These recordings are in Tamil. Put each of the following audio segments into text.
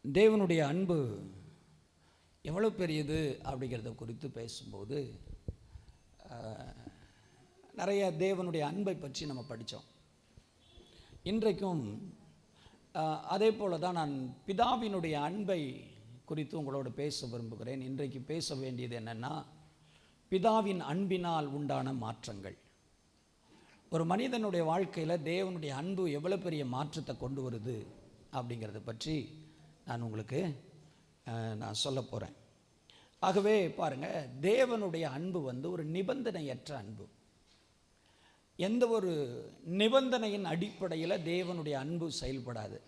தேவனுடைய அன்பு எவ்வளோ பெரியது அப்படிங்கிறத குறித்து பேசும்போது நிறைய தேவனுடைய அன்பை பற்றி நம்ம படித்தோம். இன்றைக்கும் அதே போல் தான் நான் பிதாவினுடைய அன்பை குறித்து உங்களோடு பேச விரும்புகிறேன். இன்றைக்கு பேச வேண்டியது என்னென்னா, பிதாவின் அன்பினால் உண்டான மாற்றங்கள். ஒரு மனிதனுடைய வாழ்க்கையில் தேவனுடைய அன்பு எவ்வளோ பெரிய மாற்றத்தை கொண்டு வருது அப்படிங்கிறத பற்றி நான் உங்களுக்கு நான் சொல்ல போகிறேன். ஆகவே பாருங்கள், தேவனுடைய அன்பு ஒரு நிபந்தனையற்ற அன்பு. எந்த ஒரு நிபந்தனையின் அடிப்படையில் தேவனுடைய அன்பு செயல்படாது.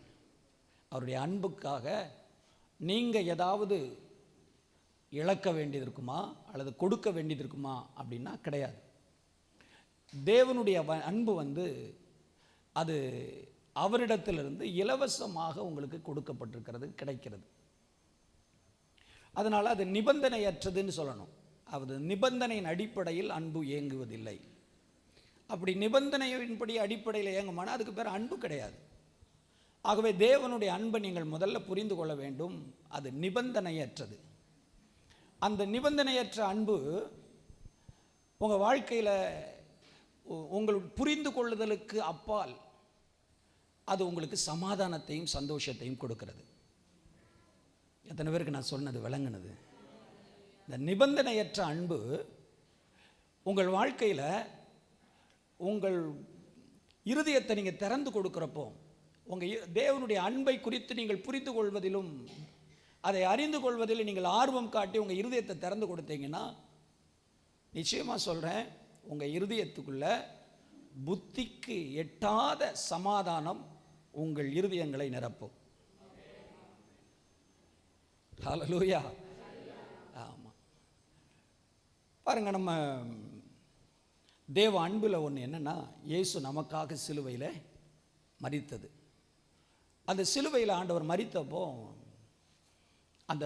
அவருடைய அன்புக்காக நீங்கள் ஏதாவது இழக்க வேண்டியது இருக்குமா அல்லது கொடுக்க வேண்டியது இருக்குமா அப்படின்னா கிடையாது. தேவனுடைய அன்பு அது அவரிடத்திலிருந்து இலவசமாக உங்களுக்கு கொடுக்கப்பட்டிருக்கிறது, கிடைக்கிறது. அதனால் அது நிபந்தனையற்றதுன்னு சொல்லணும். அது நிபந்தனையின் அடிப்படையில் அன்பு இயங்குவதில்லை. அப்படி நிபந்தனையின்படி அடிப்படையில் இயங்குமானால் அதுக்கு பேர் அன்பு கிடையாது. ஆகவே தேவனுடைய அன்பை நீங்கள் முதல்ல புரிந்து கொள்ள வேண்டும். அது நிபந்தனையற்றது. அந்த நிபந்தனையற்ற அன்பு உங்கள் வாழ்க்கையில் உங்கள் புரிந்து கொள்ளுதலுக்கு அப்பால் அது உங்களுக்கு சமாதானத்தையும் சந்தோஷத்தையும் கொடுக்கிறது. எத்தனை பேருக்கு நான் சொன்னது விளங்குனது? இந்த நிபந்தனையற்ற அன்பு உங்கள் வாழ்க்கையில் உங்கள் இருதயத்தை நீங்கள் திறந்து கொடுக்குறப்போ, உங்கள் தேவனுடைய அன்பை குறித்து நீங்கள் புரிந்து கொள்வதிலும் அதை அறிந்து கொள்வதில் நீங்கள் ஆர்வம் காட்டி உங்கள் இருதயத்தை திறந்து கொடுத்தீங்கன்னா, நிச்சயமாக சொல்கிறேன், உங்கள் இருதயத்துக்குள்ள புத்திக்கு எட்டாத சமாதானம் உங்கள் இருதயங்களை நிரப்பும். ஹல்லேலூயா. ஆமாம், பாருங்கள், நம்ம தேவ அன்பில் ஒன்று என்னென்னா, இயேசு நமக்காக சிலுவையில் மரித்தது. அந்த சிலுவையில் ஆண்டவர் மரித்தப்போ, அந்த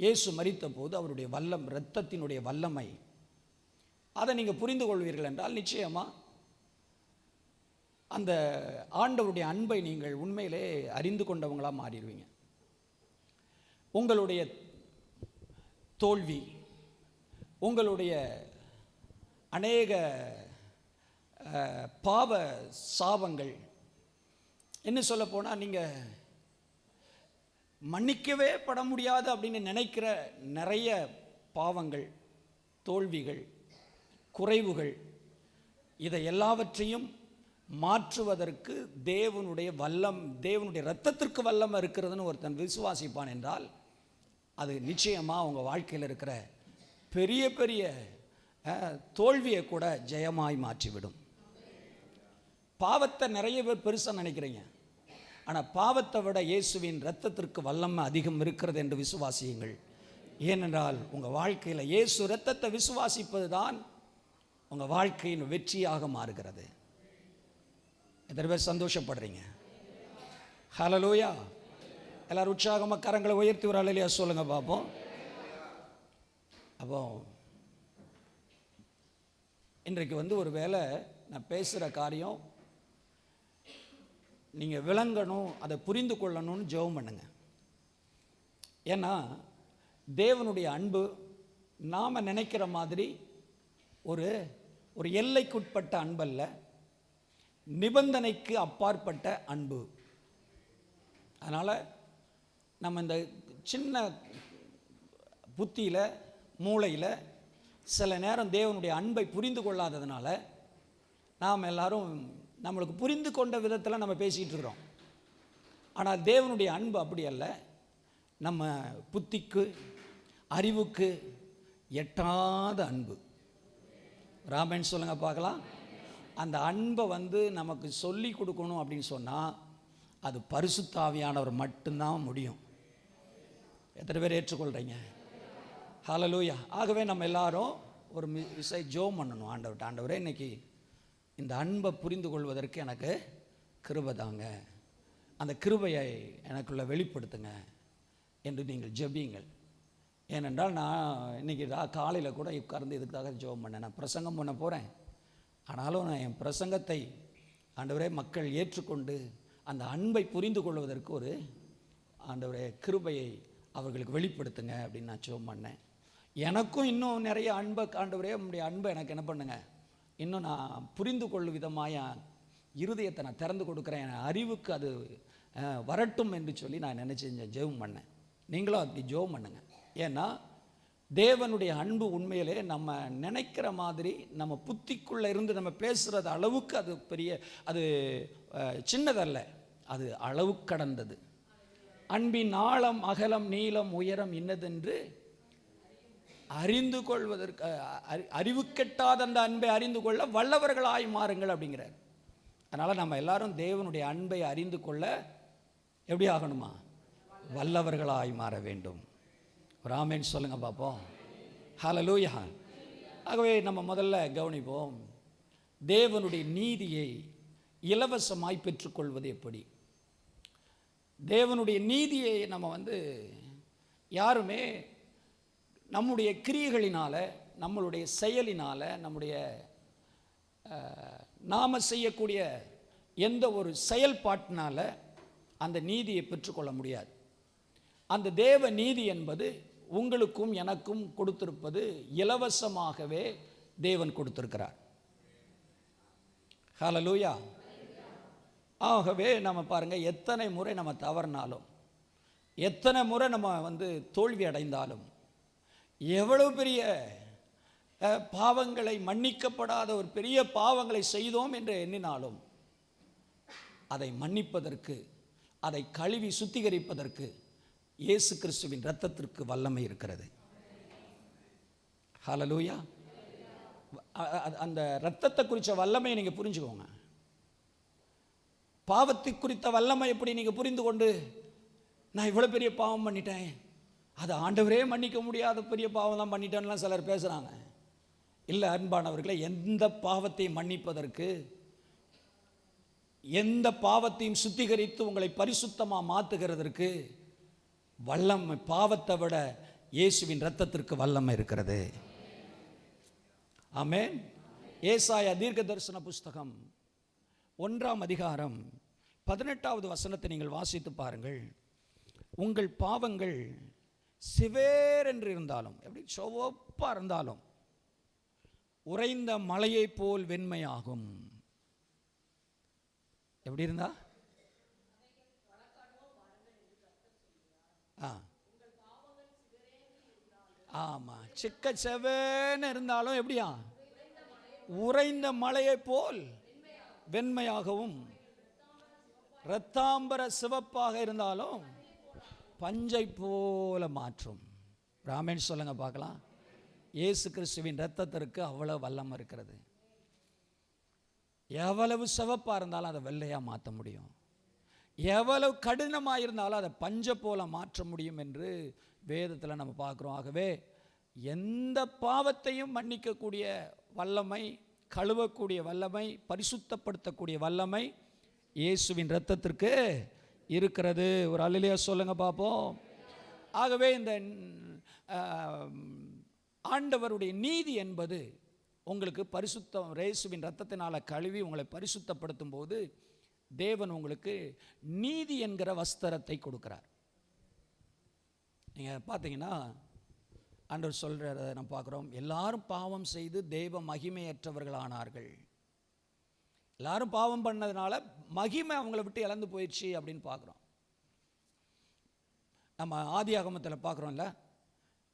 இயேசு மரித்த போது அவருடைய இரத்தத்தினுடைய வல்லமை, அதை நீங்கள் புரிந்து கொள்வீர்கள் என்றால் நிச்சயமாக அந்த ஆண்டவருடைய அன்பை நீங்கள் உண்மையிலே அறிந்து கொண்டவங்களாக மாறிடுவீங்க. உங்களுடைய தோல்வி, உங்களுடைய அநேக பாவ சாபங்கள், என்ன சொல்ல போனால் நீங்கள் மன்னிக்கவே பட முடியாது அப்படின்னு நினைக்கிற நிறைய பாவங்கள், தோல்விகள், குறைவுகள், இதை எல்லாவற்றையும் மாற்றுவதற்கு தேவனுடைய இரத்தத்திற்கு வல்லம் இருக்கிறதுன்னு ஒருத்தன் விசுவாசிப்பான் என்றால், அது நிச்சயமாக உங்கள் வாழ்க்கையில் இருக்கிற பெரிய பெரிய தோல்வியை கூட ஜெயமாய் மாற்றிவிடும். பாவத்தை நிறைய பேர் பெருசாக நினைக்கிறீங்க, ஆனால் பாவத்தை விட இயேசுவின் இரத்தத்திற்கு வல்லமை அதிகம் இருக்கிறது என்று விசுவாசியுங்கள். ஏனென்றால் உங்கள் வாழ்க்கையில் இயேசு இரத்தத்தை விசுவாசிப்பது தான் உங்கள் வாழ்க்கையின் வெற்றியாக மாறுகிறது. எத்தனை பேர் சந்தோஷப்படுறீங்க? ஹல்லேலூயா. எல்லாரும் உற்சாகமாக கரங்களை உயர்த்தி ஒரு அல்லேலூயா சொல்லுங்க பார்ப்போம். அப்போ இன்றைக்கு ஒரு வேளை நான் பேசுகிற காரியம் நீங்கள் விளங்கணும், அதை புரிந்து கொள்ளணும்னு ஜெபம் பண்ணுங்க. ஏன்னா தேவனுடைய அன்பு நாம் நினைக்கிற மாதிரி ஒரு எல்லைக்குட்பட்ட அன்பல்ல, நிபந்தனைக்கு அப்பாற்பட்ட அன்பு. அதனால் நம்ம இந்த சின்ன புத்தியில், மூளையில் சில நேரம் தேவனுடைய அன்பை புரிந்து கொள்ளாததுனால நாம் எல்லாரும் நம்மளுக்கு புரிந்து கொண்ட விதத்தில் நம்ம பேசிகிட்டு இருக்கிறோம். ஆனால் தேவனுடைய அன்பு அப்படி அல்ல. நம்ம புத்திக்கு, அறிவுக்கு எட்டாத அன்பு. ராமன் சொல்லுங்க பார்க்கலாம். அந்த அன்பை நமக்கு சொல்லி கொடுக்கணும் அப்படின்னு சொன்னால் அது பரிசுத்த ஆவியானவர் மட்டும்தான் முடியும். எத்தனை பேர் ஏற்றுக்கொள்கிறீங்க? ஹல்லேலூயா. ஆகவே நம்ம எல்லாரும் ஒரு ஜெபம் பண்ணணும். ஆண்டவரே, இன்னைக்கு இந்த அன்பை புரிந்து கொள்வதற்கு எனக்கு கிருபை தாங்க, அந்த கிருபையை எனக்குள்ள வெளிப்படுத்துங்க என்று நீங்கள் ஜெபியுங்கள். ஏனென்றால் நான் இன்றைக்கி காலையில் கூட உட்கார்ந்து இதுக்காக ஜெபம் பண்ணேன். நான் பிரசங்கம் பண்ண போகிறேன், ஆனாலும் நான் என் பிரசங்கத்தை ஆண்டவரே மக்கள் ஏற்றுக்கொண்டு அந்த அன்பை புரிந்து கொள்வதற்கு ஒரு ஆண்டவரே கிருபையை அவர்களுக்கு வெளிப்படுத்துங்க அப்படின்னு நான் ஜெபம் பண்ணேன். எனக்கும் இன்னும் நிறைய அன்பை ஆண்டவரே உங்களுடைய அன்பை எனக்கு என்ன பண்ணுங்க, இன்னும் நான் புரிந்து கொள்ளும் விதமாக இருதயத்தை நான் திறந்து கொடுக்குறேன், என் அறிவுக்கு அது வரட்டும் என்று சொல்லி நான் நினச்சேன், ஜெபம் பண்ணேன். நீங்களும் அப்படி ஜெபம் பண்ணுங்க. ஏன்னா தேவனுடைய அன்பு உண்மையிலே நம்ம நினைக்கிற மாதிரி நம்ம புத்திக்குள்ளே இருந்து நம்ம பேசுகிறது அளவுக்கு அது பெரிய, அது சின்னதல்ல, அது அளவு கடந்தது. அன்பின் ஆழம் அகலம் நீளம் உயரம் இன்னதென்று அறிந்து கொள்வதற்கு, அறிவு கெட்டாத அந்த அன்பை அறிந்து கொள்ள வல்லவர்களாய் மாறுங்கள் அப்படிங்கிறார். அதனால் நம்ம எல்லாரும் தேவனுடைய அன்பை அறிந்து கொள்ள எப்படி ஆகணுமா? வல்லவர்களாய் மாற வேண்டும். ஒரு ஆமென் சொல்லுங்க பார்ப்போம். ஹல்லேலூயா. ஆகவே நம்ம முதல்ல கவனிப்போம், தேவனுடைய நீதியை இலவசமாய் பெற்றுக்கொள்வது எப்படி. தேவனுடைய நீதியை நம்ம யாருமே நம்முடைய கிரியைகளினால், நம்மளுடைய செயலினால், நம்முடைய நாம் செய்யக்கூடிய எந்த ஒரு செயல்பாட்டினால் அந்த நீதியை பெற்றுக்கொள்ள முடியாது. அந்த தேவ நீதி என்பது உங்களுக்கும் எனக்கும் கொடுத்திருப்பது இலவசமாகவே தேவன் கொடுத்திருக்கிறார். ஹல்லேலூயா. ஆகவே நம்ம பாருங்கள், எத்தனை முறை நம்ம தவறினாலும், எத்தனை முறை நம்ம தோல்வி அடைந்தாலும், எவ்வளவு பெரிய பாவங்களை, மன்னிக்கப்படாத ஒரு பெரிய பாவங்களை செய்தோம் என்று எண்ணினாலும் அதை மன்னிப்பதற்கு, அதை கழுவி சுத்திகரிப்பதற்கு இயேசு கிறிஸ்துவின் இரத்தத்திற்கு வல்லமை இருக்கிறது. ஹல்லேலூயா. அந்த இரத்தத்தை குறித்த வல்லமையை நீங்கள் புரிஞ்சுக்கோங்க. பாவத்தை குறித்த வல்லமை எப்படி நீங்கள் புரிந்து கொண்டு, நான் இவ்வளோ பெரிய பாவம் பண்ணிட்டேன், அது ஆண்டவரே மன்னிக்க முடியாத பெரிய பாவம் தான் பண்ணிட்டேன்லாம் சிலர் பேசுகிறாங்க. இல்லை அன்பானவர்களே, எந்த பாவத்தையும் மன்னிப்பதற்கு, எந்த பாவத்தையும் சுத்திகரித்து உங்களை பரிசுத்தமாக மாற்றுகிறதற்கு வல்லமை, பாவத்தை விட இயேசுவின் இரத்தத்திற்கு வல்லமை இருக்கிறது. ஆமென். ஏசாயா தீர்க்க தரிசன புஸ்தகம் 1ஆம் அதிகாரம் 18வது வசனத்தை நீங்கள் வாசித்து பாருங்கள். உங்கள் பாவங்கள் சிவேர் என்று இருந்தாலும், எப்படி சோவப்பாக இருந்தாலும், உறைந்த மலையை போல் வெண்மையாகும். எப்படி இருந்தா? ஆமா, சிக்க செவேன்னு இருந்தாலும் எப்படியா? உறைந்த மலையை போல் வெண்மையாகவும், இரத்தாம்பர சிவப்பாக இருந்தாலும் பஞ்சை போல மாற்றும். ஆமென் சொல்லுங்க பார்க்கலாம். இயேசு கிறிஸ்துவின் இரத்தத்திற்கு அவ்வளவு வல்லமை இருக்கிறது. எவ்வளவு சிவப்பாக இருந்தாலும் அதை வெள்ளையாக மாற்ற முடியும், எவ்வளவு கடினமாக இருந்தாலும் அதை பஞ்சை போல மாற்ற முடியும் என்று வேதத்தில் நம்ம பார்க்குறோம். ஆகவே எந்த பாவத்தையும் மன்னிக்கக்கூடிய வல்லமை, கழுவக்கூடிய வல்லமை, பரிசுத்தப்படுத்தக்கூடிய வல்லமை இயேசுவின் இரத்தத்திற்கு இருக்கிறது. ஒரு அல்லேலூயா சொல்லுங்க பார்ப்போம். ஆகவே இந்த ஆண்டவருடைய நீதி என்பது உங்களுக்கு பரிசுத்தம், இயேசுவின் இரத்தத்தினால் கழுவி உங்களை பரிசுத்தப்படுத்தும் போது தேவன் உங்களுக்கு நீதி என்கிற வஸ்திரத்தை கொடுக்கிறார். நீங்கள் பார்த்தீங்கன்னா ஆண்டவர் சொல்கிறத நம்ம பார்க்குறோம், எல்லாரும் பாவம் செய்து தெய்வ மகிமையற்றவர்களானார்கள். எல்லாரும் பாவம் பண்ணதுனால மகிமை அவங்கள விட்டு இழந்து போயிடுச்சு அப்படின்னு பார்க்குறோம். நம்ம ஆதியாகமத்தில் பார்க்குறோம்ல,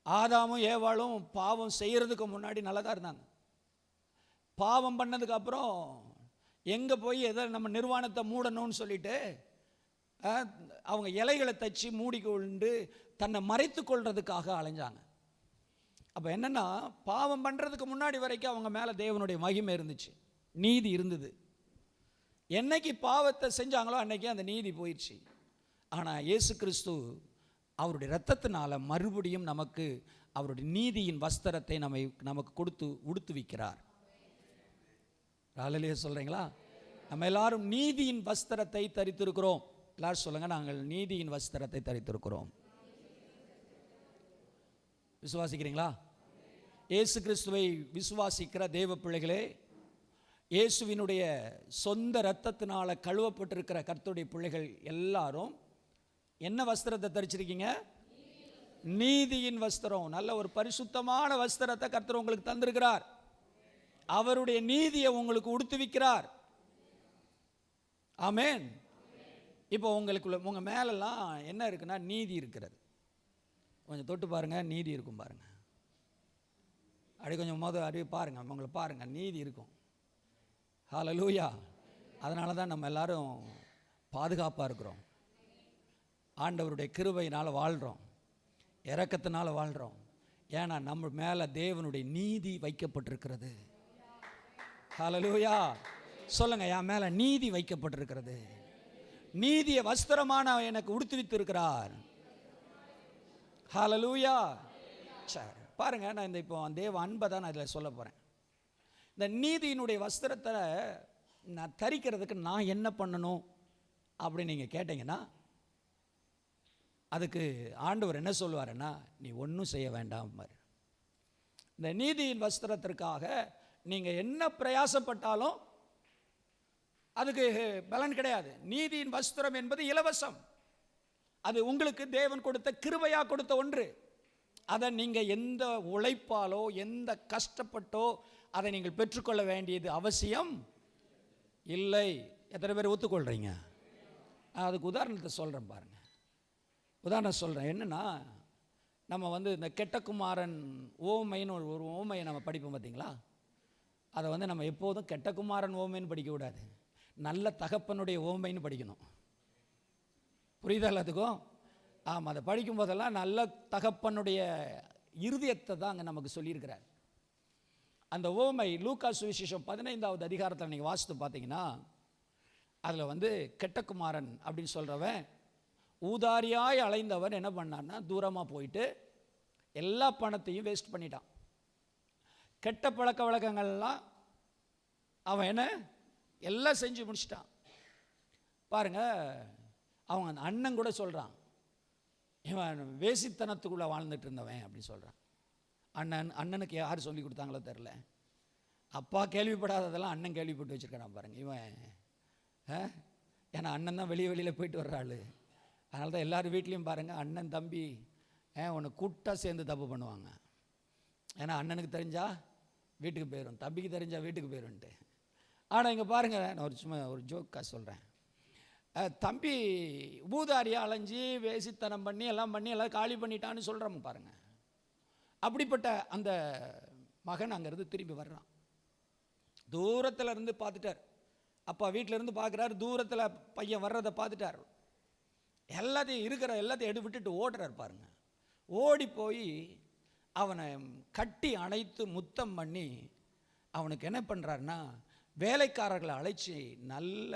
ஆதாமும் ஏவாளும் பாவம் செய்கிறதுக்கு முன்னாடி நல்லா தான் இருந்தாங்க. பாவம் பண்ணதுக்கப்புறம் எங்கே போய் எதை நம்ம நிர்வாணத்தை மூடணும்னு சொல்லிட்டு அவங்க இலைகளை தச்சு மூடிக்கொண்டு தன்னை மறைத்து கொள்றதுக்காக அலைஞ்சாங்க. அப்போ என்னென்னா, பாவம் பண்ணுறதுக்கு முன்னாடி வரைக்கும் அவங்க மேலே தேவனுடைய மகிமை இருந்துச்சு, நீதி இருந்தது. என்னைக்கு பாவத்தை செஞ்சாங்களோ அன்னைக்கு அந்த நீதி போயிடுச்சு. ஆனால் இயேசு கிறிஸ்து அவருடைய இரத்தத்தினால மறுபடியும் நமக்கு அவருடைய நீதியின் வஸ்திரத்தை நமக்கு கொடுத்து உடுத்துவிக்கிறார். அல்லேலூயா சொல்கிறீங்களா? நம்ம எல்லாரும் நீதியின் வஸ்திரத்தை தரித்திருக்கிறோம். எல்லாரும் சொல்லுங்க, நாங்கள் நீதியின் வஸ்திரத்தை தரித்திருக்கிறோம். விசுவாசிக்கிறீங்களா? இயேசு கிறிஸ்துவை விசுவாசிக்கிற தேவ பிள்ளைகளே, இயேசுவினுடைய சொந்த இரத்தத்தினால் கழுவப்பட்டிருக்கிற கர்த்தருடைய பிள்ளைகள் எல்லாரும் என்ன வஸ்திரத்தை தரிச்சிருக்கீங்க? நீதியின் வஸ்திரம். நல்ல ஒரு பரிசுத்தமான வஸ்திரத்தை கர்த்தர் உங்களுக்கு தந்திருக்கிறார். அவருடைய நீதியை உங்களுக்கு உடுத்துவிக்கிறார். ஆமென். இப்போ உங்களுக்குள்ள உங்க மேலெல்லாம் என்ன இருக்குன்னா நீதி இருக்கிறது. கொஞ்சம் தொட்டு பாருங்க, நீதி இருக்கும் பாருங்க. அப்படி கொஞ்சம் அப்படியே பாருங்க, உங்களை பாருங்க, நீதி இருக்கும். ஹல்லேலூயா. அதனால தான் நம்ம எல்லாரும் பாதுகாப்பாக இருக்கிறோம். ஆண்டவருடைய கிருபையினால் வாழ்கிறோம், இரக்கத்தினால வாழ்கிறோம். ஏன்னா நம்ம மேலே தேவனுடைய நீதி வைக்கப்பட்டிருக்கிறது. ஹல்லேலூயா. சொல்லுங்க, என் மேலே நீதி வைக்கப்பட்டிருக்கிறது. நீதியை வஸ்திரமான எனக்கு உடுத்துவித்து இருக்கிறார். ஹல்லேலூயா. சரி பாருங்க, நான் இந்த இப்போ தேவ அன்பை தான் நான் இதில் சொல்ல போகிறேன். இந்த நீதியினுடைய வஸ்திரத்தை நான் தரிக்கிறதுக்கு நான் என்ன பண்ணணும் அப்படின்னு நீங்கள் கேட்டிங்கன்னா, அதுக்கு ஆண்டவர் என்ன சொல்லுவாருன்னா, நீ ஒன்றும் செய்ய வேண்டாம். இந்த நீதியின் வஸ்திரத்திற்காக நீங்கள் என்ன பிரயாசப்பட்டாலும் அதுக்கு பலன் கிடையாது. நீதியின் வஸ்திரம் என்பது இலவசம். அது உங்களுக்கு தேவன் கொடுத்த கிருபையாக கொடுத்த ஒன்று. அதை நீங்கள் எந்த உழைப்பாலோ எந்த கஷ்டப்பட்டோ அதை நீங்கள் பெற்றுக்கொள்ள வேண்டியது அவசியம் இல்லை. எத்தனை பேர் ஒத்துக்கொள்கிறீங்க? அதுக்கு உதாரணத்தை சொல்கிறேன் பாருங்கள். உதாரணம் சொல்கிறேன். என்னென்னா, நம்ம இந்த கெட்டகுமாரன் ஓமைன்னு ஒரு ஓமையை நம்ம படிப்போம் பார்த்தீங்களா? அதை நம்ம எப்போதும் கெட்டகுமாரன் ஓமைன்னு படிக்கக்கூடாது, நல்ல தகப்பனுடைய ஓமைன்னு படிக்கணும். புரியுதா எல்லாத்துக்கும்? ஆமாம், அதை படிக்கும் போதெல்லாம் நல்ல தகப்பனுடைய இருதயத்தை தான் அங்கே நமக்கு சொல்லியிருக்கிறார். அந்த ஓமை லூக்கா சுவிசேஷம் 15வது அதிகாரத்தில் நீங்கள் வாசித்து பார்த்தீங்கன்னா, அதில் கெட்டகுமாரன் அப்படின்னு சொல்கிறவன் ஊதாரியாய் அலைந்தவன் என்ன பண்ணான்னா, தூரமாக போயிட்டு எல்லா பணத்தையும் வேஸ்ட் பண்ணிட்டான். கெட்ட பழக்க வழக்கங்கள்லாம் அவன் எல்லாம் செஞ்சு முடிச்சிட்டான் பாருங்க. அவன் அந்த அண்ணன் கூட சொல்கிறான், இவன் வேசித்தனத்துக்குள்ளே வாழ்ந்துட்டு இருந்தவன் அப்படின்னு சொல்கிறான். அண்ணனுக்கு யார் சொல்லி கொடுத்தாங்களோ தெரில, அப்பா கேள்விப்படாததெல்லாம் அண்ணன் கேள்விப்பட்டு வச்சுருக்கான் பாருங்கள் இவன். ஏன்னா அண்ணன் தான் வெளியில் போயிட்டு வர்ற ஆள். அதனால தான் எல்லார் வீட்லேயும் பாருங்கள் அண்ணன் தம்பி உன்னை கூட்டாக சேர்ந்து தப்பு பண்ணுவாங்க. ஏன்னா அண்ணனுக்கு தெரிஞ்சால் வீட்டுக்கு போயிடும், தம்பிக்கு தெரிஞ்சால் வீட்டுக்கு போயிடும்ன்ட்டு. ஆனால் இங்கே பாருங்கள், நான் சும்மா ஒரு ஜோக்காக சொல்கிறேன். தம்பி ஊதாரியாக அலைஞ்சி வேசித்தனம் பண்ணி எல்லாம் காலி பண்ணிட்டான்னு சொல்கிறோம் பாருங்கள். அப்படிப்பட்ட அந்த மகன் அங்கேருந்து திரும்பி வர்றான். தூரத்தில் இருந்து பார்த்துட்டார், அப்பா வீட்டிலேருந்து பார்க்குறாரு, தூரத்தில் பையன் வர்றதை பார்த்துட்டார். எல்லாத்தையும் எல்லாத்தையும் விட்டுட்டு ஓடுறார் பாருங்க. ஓடி போய் அவனை கட்டி அணைத்து முத்தம் பண்ணி அவனுக்கு என்ன பண்ணுறாருன்னா, வேலைக்காரர்களை அழைச்சி நல்ல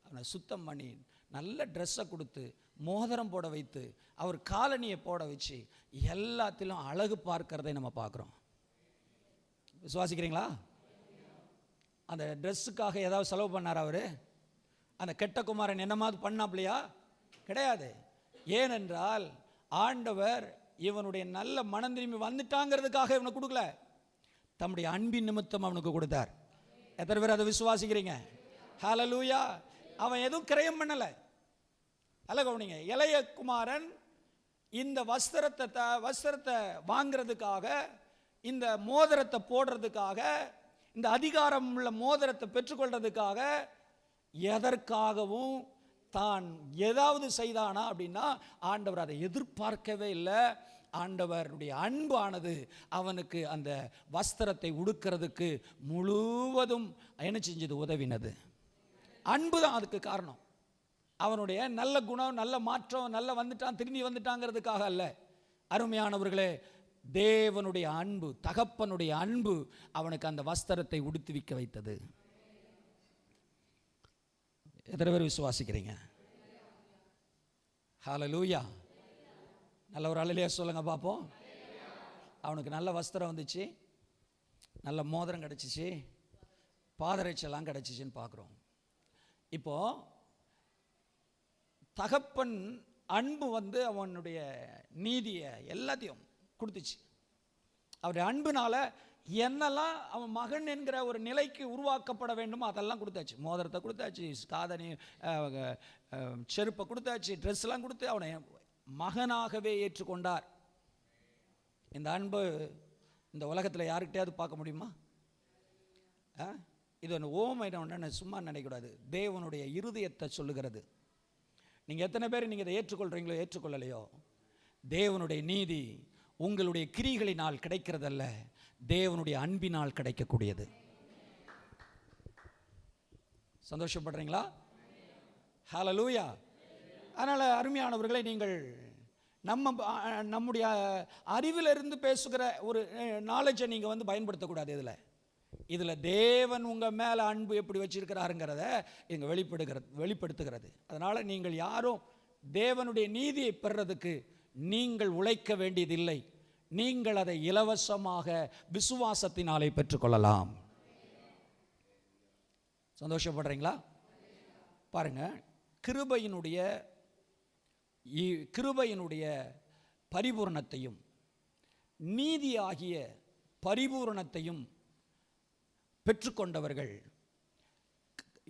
அவனை சுத்தம் பண்ணி நல்ல ட்ரெஸ்ஸை கொடுத்து மோதிரம் போட வைத்து அவர் காலணியை போட வச்சு எல்லாத்திலும் அழகு பார்க்கறதை நம்ம பார்க்குறோம். விசுவாசிக்கிறீங்களா? அந்த ட்ரெஸ்ஸுக்காக ஏதாவது செலவு பண்ணார் அவர்? அந்த கெட்ட குமாரன் என்னமாவது பண்ணாப்லையா? கிடையாது. ஏனென்றால் ஆண்டவர் இவனுடைய நல்ல மனம் திரும்பி வந்துட்டாங்கிறதுக்காக இவனை கொடுக்கல, தம்முடைய அன்பின் நிமித்தம் அவனுக்கு கொடுத்தார். எத்தனை பேர் அதை விசுவாசிக்கிறீங்க? ஹல்லேலூயா. அவன் எதுவும் கிரயம் பண்ணலை. அல்ல கவனிங்க, இளைய குமாரன் இந்த வஸ்திரத்தை வாங்கிறதுக்காக, இந்த மோதிரத்தை போடுறதுக்காக, இந்த அதிகாரம் உள்ள மோதிரத்தை பெற்றுக்கொள்றதுக்காக எதற்காகவும் தான் ஏதாவது செய்தானா அப்படின்னா ஆண்டவர் அதை எதிர்பார்க்கவே இல்லை. ஆண்டவருடைய அன்பானது அவனுக்கு அந்த வஸ்திரத்தை உடுக்கிறதுக்கு முழுவதும் என்ன செஞ்சது? உதவினது. அன்பு தான் அதுக்கு காரணம். அவனுடைய நல்ல குணம், நல்ல மாற்றம், நல்ல வந்துட்டான் திரும்பி வந்துட்டாங்கிறதுக்காக அல்ல. அருமையானவர்களே, தேவனுடைய அன்பு, தகப்பனுடைய அன்பு அவனுக்கு அந்த வஸ்திரத்தை உடுத்துவிக்க வைத்தது. எத்தனை பேர் விசுவாசிக்கிறீங்க? ஹல்லேலூயா. நல்ல ஒரு அல்லேலூயா சொல்லுங்க பார்ப்போம். அவனுக்கு நல்ல வஸ்திரம் வந்துச்சு, நல்ல மோதிரம் கிடச்சிச்சு, பாதரட்செல்லாம் கிடச்சிச்சின்னு பார்க்குறோம். இப்போ தகப்பன் அன்பு அவனுடைய நீதியை எல்லாத்தையும் கொடுத்துச்சு. அவருடைய அன்புனால என்னெல்லாம் அவன் மகன் என்கிற ஒரு நிலைக்கு உருவாக்கப்பட வேண்டுமோ அதெல்லாம் கொடுத்தாச்சு. மோதிரத்தை கொடுத்தாச்சு, காதணி, செருப்பை கொடுத்தாச்சு, ட்ரெஸ்லாம் கொடுத்து அவனை மகனாகவே ஏற்றுக்கொண்டார். இந்த அன்பு இந்த உலகத்தில் யாருக்கிட்டையாவது பார்க்க முடியுமா? இது ஒன்று ஓமை சும்மா நினைக்கக்கூடாது. தேவனுடைய இருதயத்தை சொல்லுகிறது. நீங்கள் எத்தனை பேர் நீங்கள் இதை ஏற்றுக்கொள்கிறீங்களோ ஏற்றுக்கொள்ளலையோ, தேவனுடைய நீதி உங்களுடைய கிரிகளினால் கிடைக்கிறதல்ல, தேவனுடைய அன்பினால் கிடைக்கக்கூடியது. சந்தோஷப்படுறீங்களா? ஹல்லேலூயா. அதனால் அருமையானவர்களை, நீங்கள் நம்முடைய அறிவிலிருந்து பேசுகிற ஒரு நாலேஜை நீங்கள் பயன்படுத்தக்கூடாது. இதில் தேவன் உங்கள் மேலே அன்பு எப்படி வச்சிருக்கிறாருங்கிறத இங்கே வெளிப்படுத்துகிறது. அதனால் நீங்கள் யாரும் தேவனுடைய நீதியை பெறுறதுக்கு நீங்கள் உழைக்க வேண்டியதில்லை. நீங்கள் அதை இலவசமாக விசுவாசத்தினாலே பெற்றுக்கொள்ளலாம். சந்தோஷப்படுறீங்களா? பாருங்க, கிருபையினுடைய பரிபூரணத்தையும் நீதியாகிய பரிபூரணத்தையும் பெற்றுக்கொண்டவர்கள்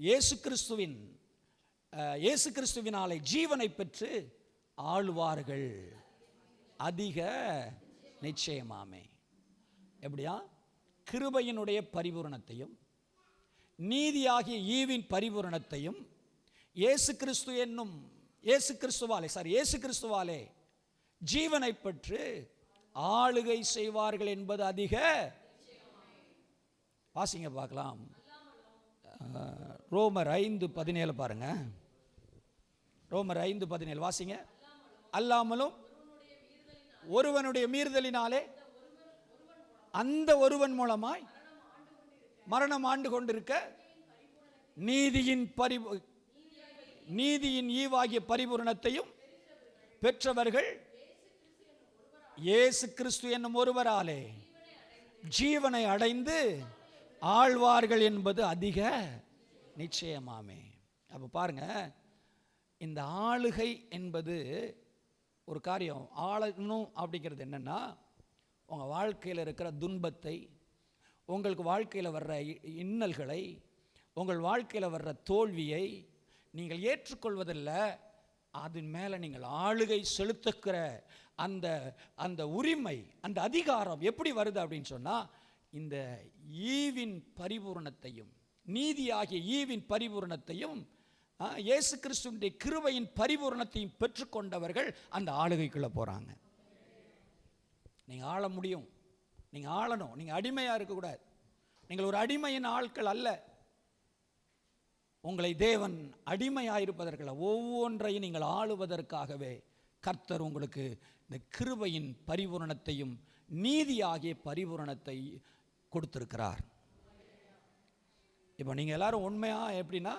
இயேசு கிறிஸ்துவினாலே ஜீவனை பெற்று ஆளுவார்கள். அதிக நிச்சயமாமே. எப்படியா? கிருபையினுடைய பரிபூரணத்தையும் நீதியாகிய ஈவின் பரிபூரணத்தையும் இயேசு கிறிஸ்துவாலே ஜீவனை பெற்று ஆளுகை செய்வார்கள் என்பது அதிக. வாசிங்க பார்க்கலாம். ரோமர் 5:17 பாருங்க. ரோமர் 5:17 வாசிங்க. அல்லாமலும் ஒருவனுடைய மீறுதலினாலே அந்த ஒருவன் மூலமாய் மரணம் ஆண்டு கொண்டிருக்க நீதியின் ஈவாகிய பரிபூரணத்தையும் பெற்றவர்கள் இயேசு கிறிஸ்து என்னும் ஒருவராலே ஜீவனை அடைந்து ஆழ்வார்கள் என்பது அதிக நிச்சயமாமே. அப்போ பாருங்க, இந்த ஆளுகை என்பது ஒரு காரியம். ஆளணும் அப்படிங்கிறது என்னன்னா, உங்கள் வாழ்க்கையில் இருக்கிற துன்பத்தை, உங்களுக்கு வாழ்க்கையில் வர்ற இன்னல்களை, உங்கள் வாழ்க்கையில் வர்ற தோல்வியை நீங்கள் ஏற்றுக்கொள்வதில்லை. அதன் மேலே நீங்கள் ஆளுகை செலுத்துகிற அந்த உரிமை, அந்த அதிகாரம் எப்படி வருது அப்படின்னு சொன்னால், இந்த ஈவின் பரிபூரணத்தையும் நீதியாகிய ஈவின் பரிபூரணத்தையும் இயேசு கிறிஸ்துவினுடைய கிருபையின் பரிபூரணத்தையும் பெற்றுக்கொண்டவர்கள் அந்த ஆளுகைக்குள்ளே போகிறாங்க. நீங்கள் ஆள முடியும், நீங்கள் ஆளணும். நீங்கள் அடிமையாக இருக்கக்கூடாது. நீங்கள் ஒரு அடிமையின் ஆட்கள் அல்ல. உங்களை தேவன் அடிமையாக இருப்பதற்கல்ல, ஒவ்வொன்றையும் நீங்கள் ஆளுவதற்காகவே கர்த்தர் உங்களுக்கு இந்த கிருபையின் பரிபூரணத்தையும் நீதியாகிய பரிபூரணத்தை கொடுத்திருக்கிறார். இப்போ நீங்கள் எல்லாரும் உண்மையாக எப்படின்னா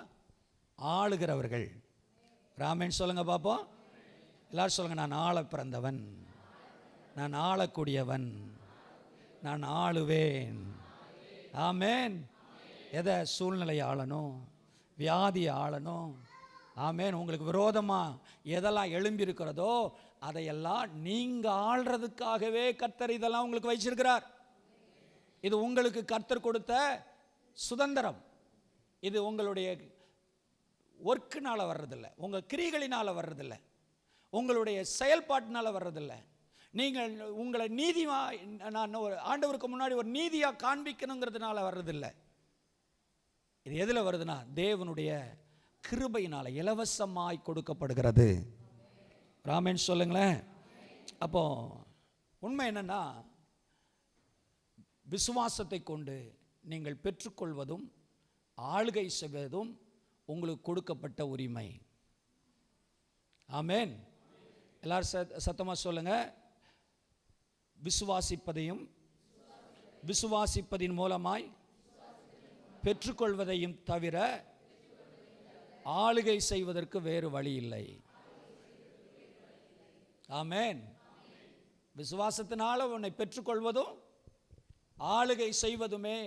ஆளுகிறவர்கள். ராமேன் சொல்லுங்க பார்ப்போம். எல்லாரும் சொல்லுங்க, நான் ஆள பிறந்தவன், நான் ஆளக்கூடியவன், நான் ஆளுவேன். ஆமேன். எதை? சூழ்நிலை ஆளணும், வியாதி ஆளணும். ஆமேன். உங்களுக்கு விரோதமாக எதெல்லாம் எழும்பி இருக்கிறதோ அதையெல்லாம் நீங்கள் ஆள்றதுக்காகவே கர்த்தர் இதெல்லாம் உங்களுக்கு வச்சிருக்கிறார். இது உங்களுக்கு கர்த்தர் கொடுத்த சுதந்திரம். இது உங்களுடைய ஒர்க்குனால் வர்றதில்லை, உங்கள் கிரிகளினால் வர்றதில்லை, உங்களுடைய செயல்பாட்டினால் வர்றதில்லை. நீங்கள் உங்களை நான் ஒரு ஆண்டவருக்கு முன்னாடி ஒரு நீதியாக காண்பிக்கணுங்கிறதுனால வர்றதில்லை. இது எதில் வருதுன்னா, தேவனுடைய கிருபையினால் இலவசமாய் கொடுக்கப்படுகிறது. ராமேன் சொல்லுங்களேன். அப்போ உண்மை என்னன்னா, விசுவாசத்தை கொண்டு நீங்கள் பெற்றுக்கொள்வதும் ஆளுகை செய்வதும் உங்களுக்கு கொடுக்கப்பட்ட உரிமை. ஆமேன். எல்லாரும் சத்தமாக சொல்லுங்க. விசுவாசிப்பதின் மூலமாய் பெற்றுக்கொள்வதையும் தவிர ஆளுகை செய்வதற்கு வேறு வழி இல்லை. ஆமேன். விசுவாசத்தினால உன்னை பெற்றுக்கொள்வதும் ஆளுகை செய்வதுமே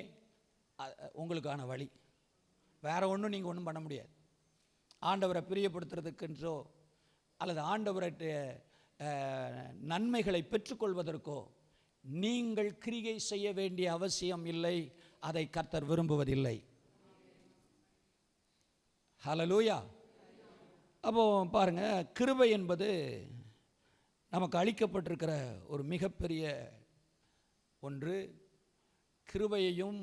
உங்களுக்கான வழி. வேற ஒன்றும் நீங்கள் ஒன்றும் பண்ண முடியாது. ஆண்டவரை பிரியப்படுத்துறதுக்கென்றோ அல்லது ஆண்டவரை நன்மைகளை பெற்றுக்கொள்வதற்கோ நீங்கள் கிரியை செய்ய வேண்டிய அவசியம் இல்லை. அதை கர்த்தர் விரும்புவதில்லை. ஹல்லேலூயா. அப்போ பாருங்க, கிருபை என்பது நமக்கு அளிக்கப்பட்டிருக்கிற ஒரு மிகப்பெரிய ஒன்று. கிருபையையும்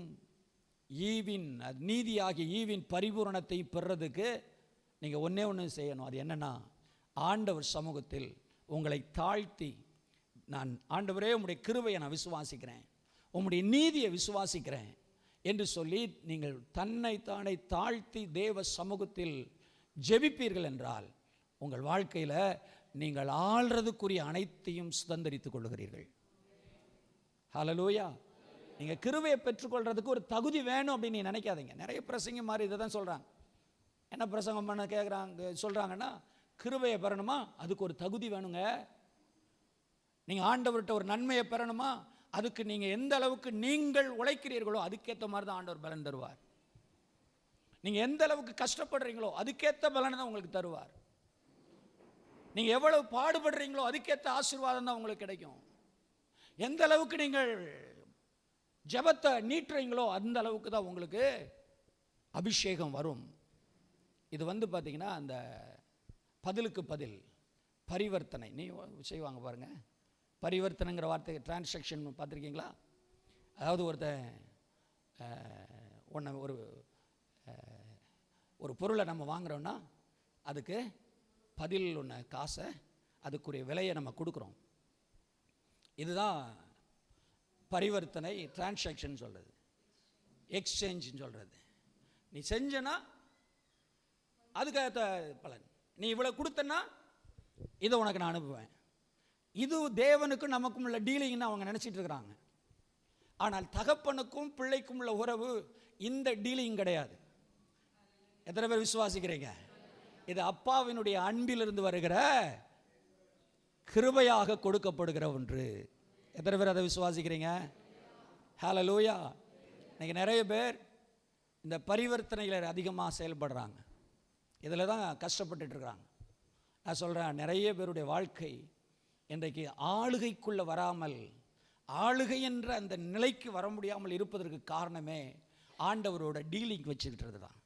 ஈவின் நீதியாகிய ஈவின் பரிபூரணத்தை பெறுறதுக்கு நீங்கள் ஒன்றே ஒன்று செய்யணும். அது என்னென்னா, ஆண்டவர் சமூகத்தில் உங்களை தாழ்த்தி, நான் ஆண்டவரே உம்முடைய கிருபையை நான் விசுவாசிக்கிறேன், உம்முடைய நீதியை விசுவாசிக்கிறேன் என்று சொல்லி நீங்கள் தன்னைத்தானே தாழ்த்தி தேவ சமூகத்தில் ஜெபிப்பீர்கள் என்றால் உங்கள் வாழ்க்கையில் நீங்கள் ஆள்றதுக்குரிய அனைத்தையும் சுதந்திரித்துக் கொள்ளுகிறீர்கள். ஹல்லேலூயா. நீங்கள் கிருபையை பெற்றுக்கொள்றதுக்கு ஒரு தகுதி வேணும் அப்படின்னு நீ நினைக்காதீங்க. நிறைய பிரசங்கம் மாதிரி இதை தான் சொல்கிறாங்க. என்ன பிரசங்கம் பண்ண கேட்குறாங்க சொல்கிறாங்கன்னா, கிருபையை பெறணுமா அதுக்கு ஒரு தகுதி வேணுங்க. நீங்கள் ஆண்டவர்கிட்ட ஒரு நன்மையை பெறணுமா அதுக்கு நீங்கள் எந்த அளவுக்கு நீங்கள் உழைக்கிறீர்களோ அதுக்கேற்ற மாதிரி தான் ஆண்டவர் பலன் தருவார். நீங்கள் எந்த அளவுக்கு கஷ்டப்படுறீங்களோ அதுக்கேற்ற பலனை தான் உங்களுக்கு தருவார். நீங்கள் எவ்வளவு பாடுபடுறீங்களோ அதுக்கேற்ற ஆசீர்வாதம் தான் உங்களுக்கு கிடைக்கும். எந்த அளவுக்கு நீங்கள் ஜெபத்தை நீட்டுறீங்களோ அந்த அளவுக்கு தான் உங்களுக்கு அபிஷேகம் வரும். இது பார்த்தீங்கன்னா அந்த பதிலுக்கு பதில் பரிவர்த்தனை நீ செய்வாங்க பாருங்க. பரிவர்த்தனைங்கிற வார்த்தை டிரான்சாக்ஷன் பார்த்துருக்கீங்களா? அதாவது ஒரு பொருளை நம்ம வாங்குறோன்னா அதுக்கு பதில் ஒன்று காசை அதுக்குரிய விலையை நம்ம கொடுக்குறோம். இதுதான் பரிவர்த்தனை, டிரான்சாக்ஷன் சொல்கிறது, எக்ஸ்சேஞ்சுன்னு சொல்கிறது. நீ செஞ்சனா அதுக்கேற்ற பலன், நீ இவ்வளோ கொடுத்தனா இதை உனக்கு நான் அனுப்புவேன். இது தேவனுக்கும் நமக்கும் உள்ள டீலிங்னு அவங்க நினச்சிட்டு இருக்கிறாங்க. ஆனால் தகப்பனுக்கும் பிள்ளைக்கும் உள்ள உறவு இந்த டீலிங் கிடையாது. எத்தனை பேர் விசுவாசிக்கிறீங்க? இது அப்பாவினுடைய அன்பிலிருந்து வருகிற கிருபையாக கொடுக்கப்படுகிற ஒன்று. எத்தனை பேர் அதை விசுவாசிக்கிறீங்க? ஹல்லேலூயா. இன்னைக்கு நிறைய பேர் இந்த பரிவர்த்தனையில் அதிகமாக செயல்படுறாங்க. இதில் தான் கஷ்டப்பட்டுட்டு இருக்கிறாங்க. நான் சொல்கிறேன், நிறைய பேருடைய வாழ்க்கை இன்றைக்கு ஆளுகைக்குள்ளே வராமல், ஆளுகை என்ற அந்த நிலைக்கு வர முடியாமல் இருப்பதற்கு காரணமே ஆண்டவரோட டீலிங் வச்சுக்கிட்டது தான்.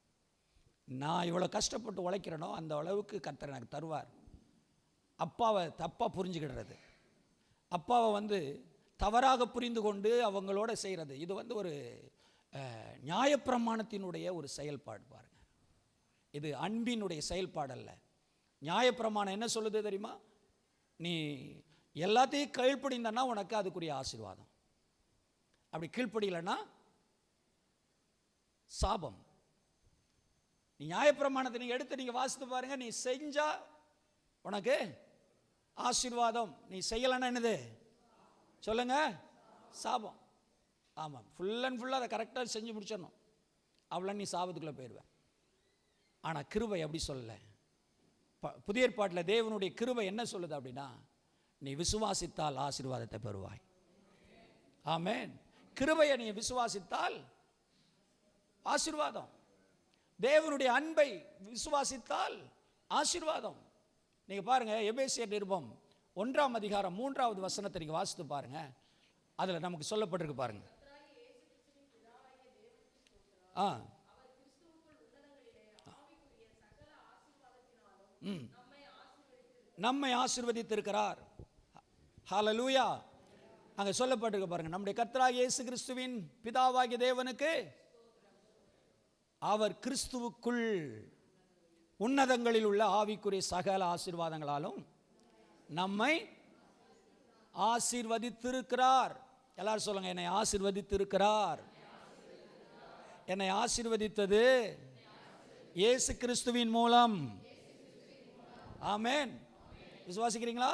நான் இவ்வளோ கஷ்டப்பட்டு உழைக்கிறேனோ அந்த அளவுக்கு கர்த்தர் எனக்கு தருவார். அப்பாவை தப்பாக புரிஞ்சுக்கிடுறது, அப்பாவை தவறாக புரிந்து கொண்டு அவங்களோட செய்கிறது, இது ஒரு நியாயப்பிரமாணத்தினுடைய ஒரு செயல்பாடு. பாருங்கள், இது அன்பினுடைய செயல்பாடு அல்ல. நியாயப்பிரமாணம் என்ன சொல்லுது தெரியுமா? நீ எல்லாத்தையும் கீழ்ப்படிந்தன்னா உனக்கு அதுக்குரிய ஆசீர்வாதம், அப்படி கீழ்ப்படியலைன்னா சாபம். நீ நியாயப்பிரமாணத்தை நீங்கள் எடுத்து நீங்கள் வாசித்து பாருங்க. நீ செஞ்சா உனக்கு ஆசீர்வாதம், நீ செய்யலைன்னா என்னது சொல்லுங்க? சாபம். ஆமாம், ஃபுல் அண்ட் ஃபுல்லாக அதை கரெக்டாக செஞ்சு முடிச்சிடணும், அவ்வளோ நீ சாபத்துக்குள்ளே போயிடுவேன். ஆனால் கிருபை அப்படி சொல்லலை. புதிய ஏற்பாட்டில் தேவனுடைய கிருபை என்ன சொல்லுது அப்படின்னா, நீ விசுவாசித்தால் ஆசீர்வாதத்தை பெறுவாய். ஆமென். கிருபையை நீ விசுவாசித்தால் ஆசீர்வாதம், தேவனுடைய அன்பை விசுவாசித்தால் ஆசீர்வாதம். நீங்க பாருங்க, எபேசியர் நிருபம் 1ஆம் அதிகாரம் 3வது வசனத்தை நீங்க வாசித்து பாருங்க. அதுல நமக்கு சொல்லப்பட்டிருக்கு பாருங்க. நம்மை ஆசீர்வதித்திருக்கிறார். ஹல்லேலூயா. அங்க சொல்லப்பட்டிருக்கு பாருங்க, நம்முடைய கர்த்தராகிய இயேசு கிறிஸ்துவின் பிதாவாகிய தேவனுக்கு அவர் கிறிஸ்துவுக்குள் உன்னதங்களில் உள்ள ஆவிக்குரிய சகல ஆசீர்வாதங்களாலும் நம்மை ஆசீர்வதித்திருக்கிறார். எல்லாரும் சொல்லுங்க, என்னை ஆசீர்வதித்திருக்கிறார். என்னை ஆசீர்வதித்தது இயேசு கிறிஸ்துவின் மூலம். ஆமென். விசுவாசிக்கிறீங்களா?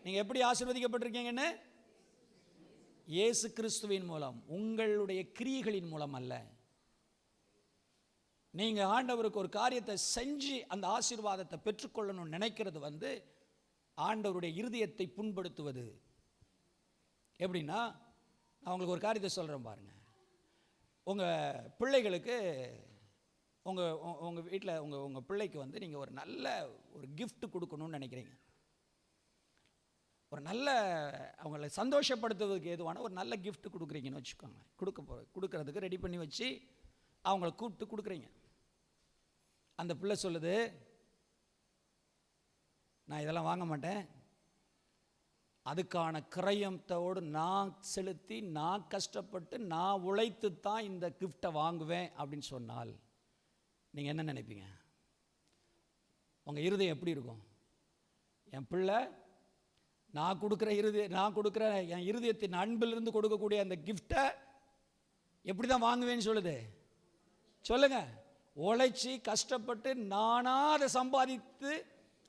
நீங்க எப்படி ஆசீர்வதிக்கப்பட்டிருக்கீங்கன்னு? இயேசு கிறிஸ்துவின் மூலம், உங்களுடைய கிரியைகளின் மூலம் அல்ல. நீங்க ஆண்டவருக்கு ஒரு காரியத்தை செஞ்சு அந்த ஆசீர்வாதத்தை பெற்றுக்கொள்ளணும்னு நினைக்கிறது ஆண்டவருடைய இருதயத்தை புண்படுத்துவது. எப்படின்னா, நான் உங்களுக்கு ஒரு காரியத்தை சொல்கிறேன் பாருங்க. உங்கள் பிள்ளைகளுக்கு உங்கள் வீட்டில் உங்கள் பிள்ளைக்கு நீங்கள் ஒரு நல்ல ஒரு கிஃப்ட் கொடுக்கணும்னு நினைக்கிறீங்க. ஒரு நல்ல அவங்களை சந்தோஷப்படுத்துவதற்கு ஏதுவான ஒரு நல்ல கிஃப்ட் கொடுக்குறீங்கன்னு வச்சுக்கோங்க. கொடுக்கறதுக்கு ரெடி பண்ணி வச்சு அவங்கள கூப்பிட்டு கொடுக்குறீங்க. அந்த பிள்ளை சொல்லுது, நான் இதெல்லாம் வாங்க மாட்டேன், அதுக்கான கிரயத்தோடு நான் செலுத்தி நான் கஷ்டப்பட்டு நான் உழைத்து தான் இந்த கிஃப்டை வாங்குவேன் அப்படின்னு சொன்னால் நீங்கள் என்ன நினைப்பீங்க? உங்கள் இருதயம் எப்படி இருக்கும்? என் பிள்ளை நான் கொடுக்குற என் இருதயத்தின் அன்பிலிருந்து கொடுக்கக்கூடிய அந்த கிஃப்டை எப்படி தான் வாங்குவேன்னு சொல்லுது. சொல்லுங்க. உழைச்சி கஷ்டப்பட்டு நானாக அதை சம்பாதித்து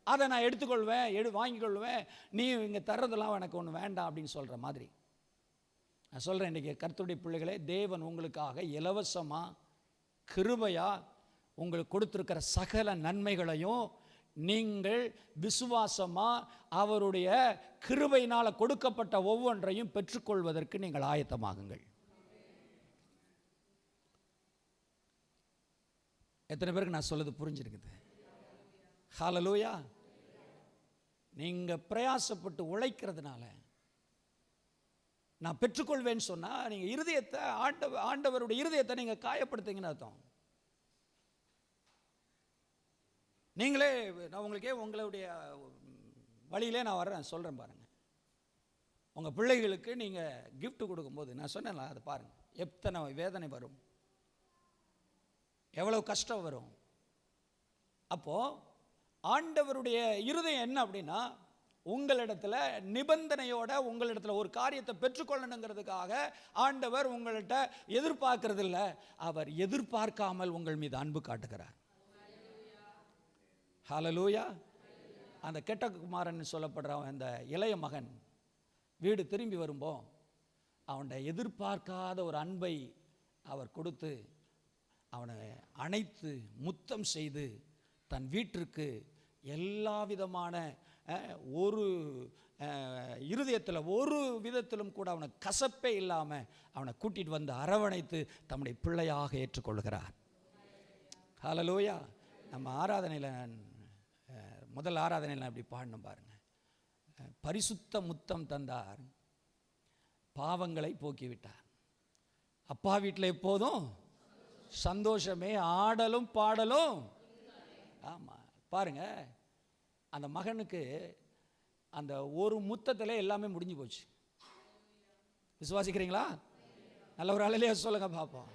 அதை நான் எடுத்துக்கொள்வேன், வாங்கிக்கொள்வேன், நீ இங்கே தர்றதெல்லாம் எனக்கு ஒன்று வேண்டாம் அப்படின்னு சொல்கிற மாதிரி. நான் சொல்கிறேன், இன்றைக்கி கர்த்தருடைய பிள்ளைகளே, தேவன் உங்களுக்காக இலவசமாக கிருபையாக உங்களுக்கு கொடுத்துருக்கிற சகல நன்மைகளையும் நீங்கள் விசுவாசமாக அவருடைய கிருபையினால் கொடுக்கப்பட்ட ஒவ்வொன்றையும் பெற்றுக்கொள்வதற்கு நீங்கள் ஆயத்தமாகுங்கள். எத்தனை பேருக்கு நான் சொல்லுது புரிஞ்சிருக்குது? ஹல்லேலூயா. நீங்கள் பிரயாசப்பட்டு உழைக்கிறதுனால நான் பெற்றுக்கொள்வேன்னு சொன்னால் நீங்கள் இருதயத்தை ஆண்டவருடைய இருதயத்தை நீங்கள் காயப்படுத்துங்கன்னு அர்த்தம். நீங்களே, நான் உங்களுடைய வழியிலே நான் வர்றேன் சொல்கிறேன் பாருங்கள். உங்கள் பிள்ளைகளுக்கு நீங்கள் கிஃப்ட் கொடுக்கும்போது நான் சொன்னேன், அதை பாருங்கள், எத்தனை வேதனை வரும், எவ்வளோ கஷ்டம் வரும். அப்போது ஆண்டவருடைய இருதயம் என்ன அப்படின்னா, உங்களிடத்தில் நிபந்தனையோட உங்களிடத்தில் ஒரு காரியத்தை பெற்றுக்கொள்ளணுங்கிறதுக்காக ஆண்டவர் உங்கள்கிட்ட எதிர்பார்க்கறது இல்லை, அவர் எதிர்பார்க்காமல் உங்கள் மீது அன்பு காட்டுகிறார். ஹல்லேலூயா. அந்த கெட்ட குமாரன் சொல்லப்படுற அந்த இளைய மகன் வீடு திரும்பி வரும்போ அவனை எதிர்பார்க்காத ஒரு அன்பை அவர் கொடுத்து அவனை அணைத்து முத்தம் செய்து தன் வீட்டிற்கு எல்லா விதமான ஒரு இருதயத்தில் ஒரு விதத்திலும் கூட அவனை கசப்பே இல்லாமல் அவனை கூட்டிகிட்டு வந்து அரவணைத்து தம்முடைய பிள்ளையாக ஏற்றுக்கொள்கிறார். ஹல்லேலூயா. நம்ம ஆராதனையில், முதல் ஆராதனையில் அப்படி பாடணும் பாருங்கள். பரிசுத்த முத்தம் தந்தார், பாவங்களை போக்கிவிட்டார், அப்பா வீட்டில் எப்போதும் சந்தோஷமே, ஆடலும் பாடலும். ஆமாம், பாருங்க, அந்த மகனுக்கு அந்த ஒரு முத்தத்தில் எல்லாமே முடிஞ்சு போச்சு. விசுவாசிக்கிறீங்களா? நல்ல ஒரு அலையிலே சொல்லுங்க பார்ப்போம்.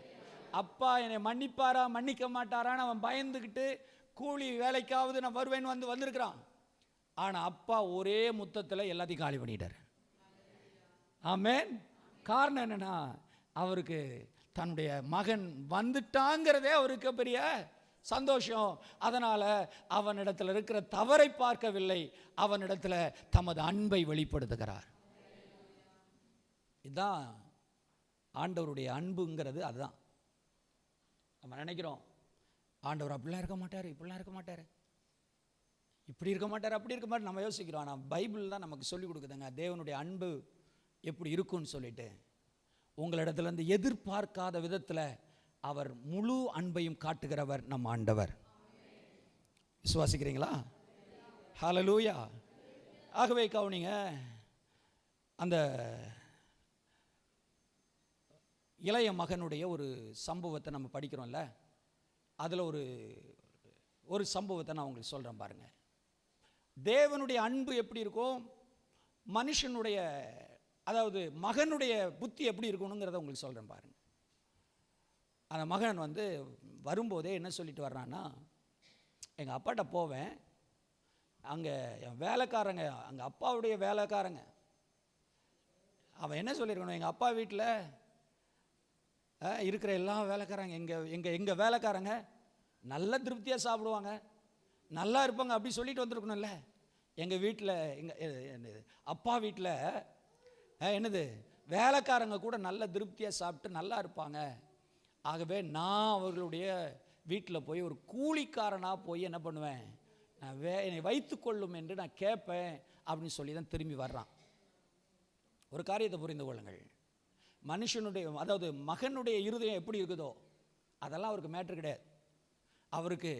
அப்பா என்னை மன்னிப்பாரா மன்னிக்க மாட்டாரான்னு அவன் பயந்துக்கிட்டு கூலி வேலைக்காவது நான் வருவேன்னு வந்திருக்கிறான். ஆனால் அப்பா ஒரே முத்தத்தில் எல்லாத்தையும் காலி பண்ணிட்டார். ஆமென். காரணம் என்னன்னா, அவருக்கு தன்னுடைய மகன் வந்துட்டாங்கிறதே அவருக்கு பெரிய சந்தோஷம். அதனால் அவனிடத்தில் இருக்கிற தவறை பார்க்கவில்லை, அவனிடத்தில் தமது அன்பை வெளிப்படுத்துகிறார். இதுதான் ஆண்டவருடைய அன்புங்கிறது. அதுதான் நம்ம நினைக்கிறோம், ஆண்டவர் அப்படிலாம் இருக்க மாட்டார், இப்படிலாம் இருக்க மாட்டார், இப்படி இருக்க மாட்டார், அப்படி இருக்க மாட்டார் நம்ம யோசிக்கிறோம். ஆனால் பைபிள் தான் நமக்கு சொல்லிக் கொடுக்குதுங்க தேவனுடைய அன்பு எப்படி இருக்குன்னு சொல்லிட்டு. உங்களிடத்துலேருந்து எதிர்பார்க்காத விதத்தில் அவர் முழு அன்பையும் காட்டுகிறவர் நம் ஆண்டவர். விசுவாசிக்கிறீங்களா? ஹல்லேலூயா. ஆகவே கவனிங்க, அந்த இளைய மகனுடைய ஒரு சம்பவத்தை நம்ம படிக்கிறோம்ல, அதில் ஒரு சம்பவத்தை நான் உங்களுக்கு சொல்கிறேன் பாருங்க. தேவனுடைய அன்பு எப்படி இருக்கும், மனுஷனுடைய அதாவது மகனுடைய புத்தி எப்படி இருக்கணுங்கிறத உங்களுக்கு சொல்கிறேன் பாருங்க. அந்த மகன் வரும்போதே என்ன சொல்லிட்டு வர்றான்னா, எங்கள் அப்பாட்ட போவேன், அங்கே என் வேலைக்காரங்க, அங்கே அப்பாவுடைய வேலைக்காரங்க, அவன் என்ன சொல்லியிருக்கணும், எங்கள் அப்பா வீட்டில் இருக்கிற எல்லா வேலைக்காரங்க எங்கள் வேலைக்காரங்க நல்ல திருப்தியாக சாப்பிடுவாங்க, நல்லா இருப்பாங்க, அப்படி சொல்லிட்டு வந்திருக்கணும்ல. எங்கள் வீட்டில் எங்கள் அப்பா வீட்டில் என்னது வேலைக்காரங்க கூட நல்ல திருப்தியாக சாப்பிட்டு நல்லா இருப்பாங்க. ஆகவே நான் அவர்களுடைய வீட்டில் போய் ஒரு கூலிக்காரனாக போய் என்ன பண்ணுவேன், நான் என்னை வைத்து கொள்ளும் என்று நான் கேட்பேன் அப்படின்னு சொல்லி தான் திரும்பி வர்றான். ஒரு காரியத்தை புரிந்து கொள்ளுங்கள், மனுஷனுடைய அதாவது மகனுடைய இருதயம் எப்படி இருக்குதோ அதெல்லாம் அவருக்கு மேட்ரு கிடையாது. அவருக்கு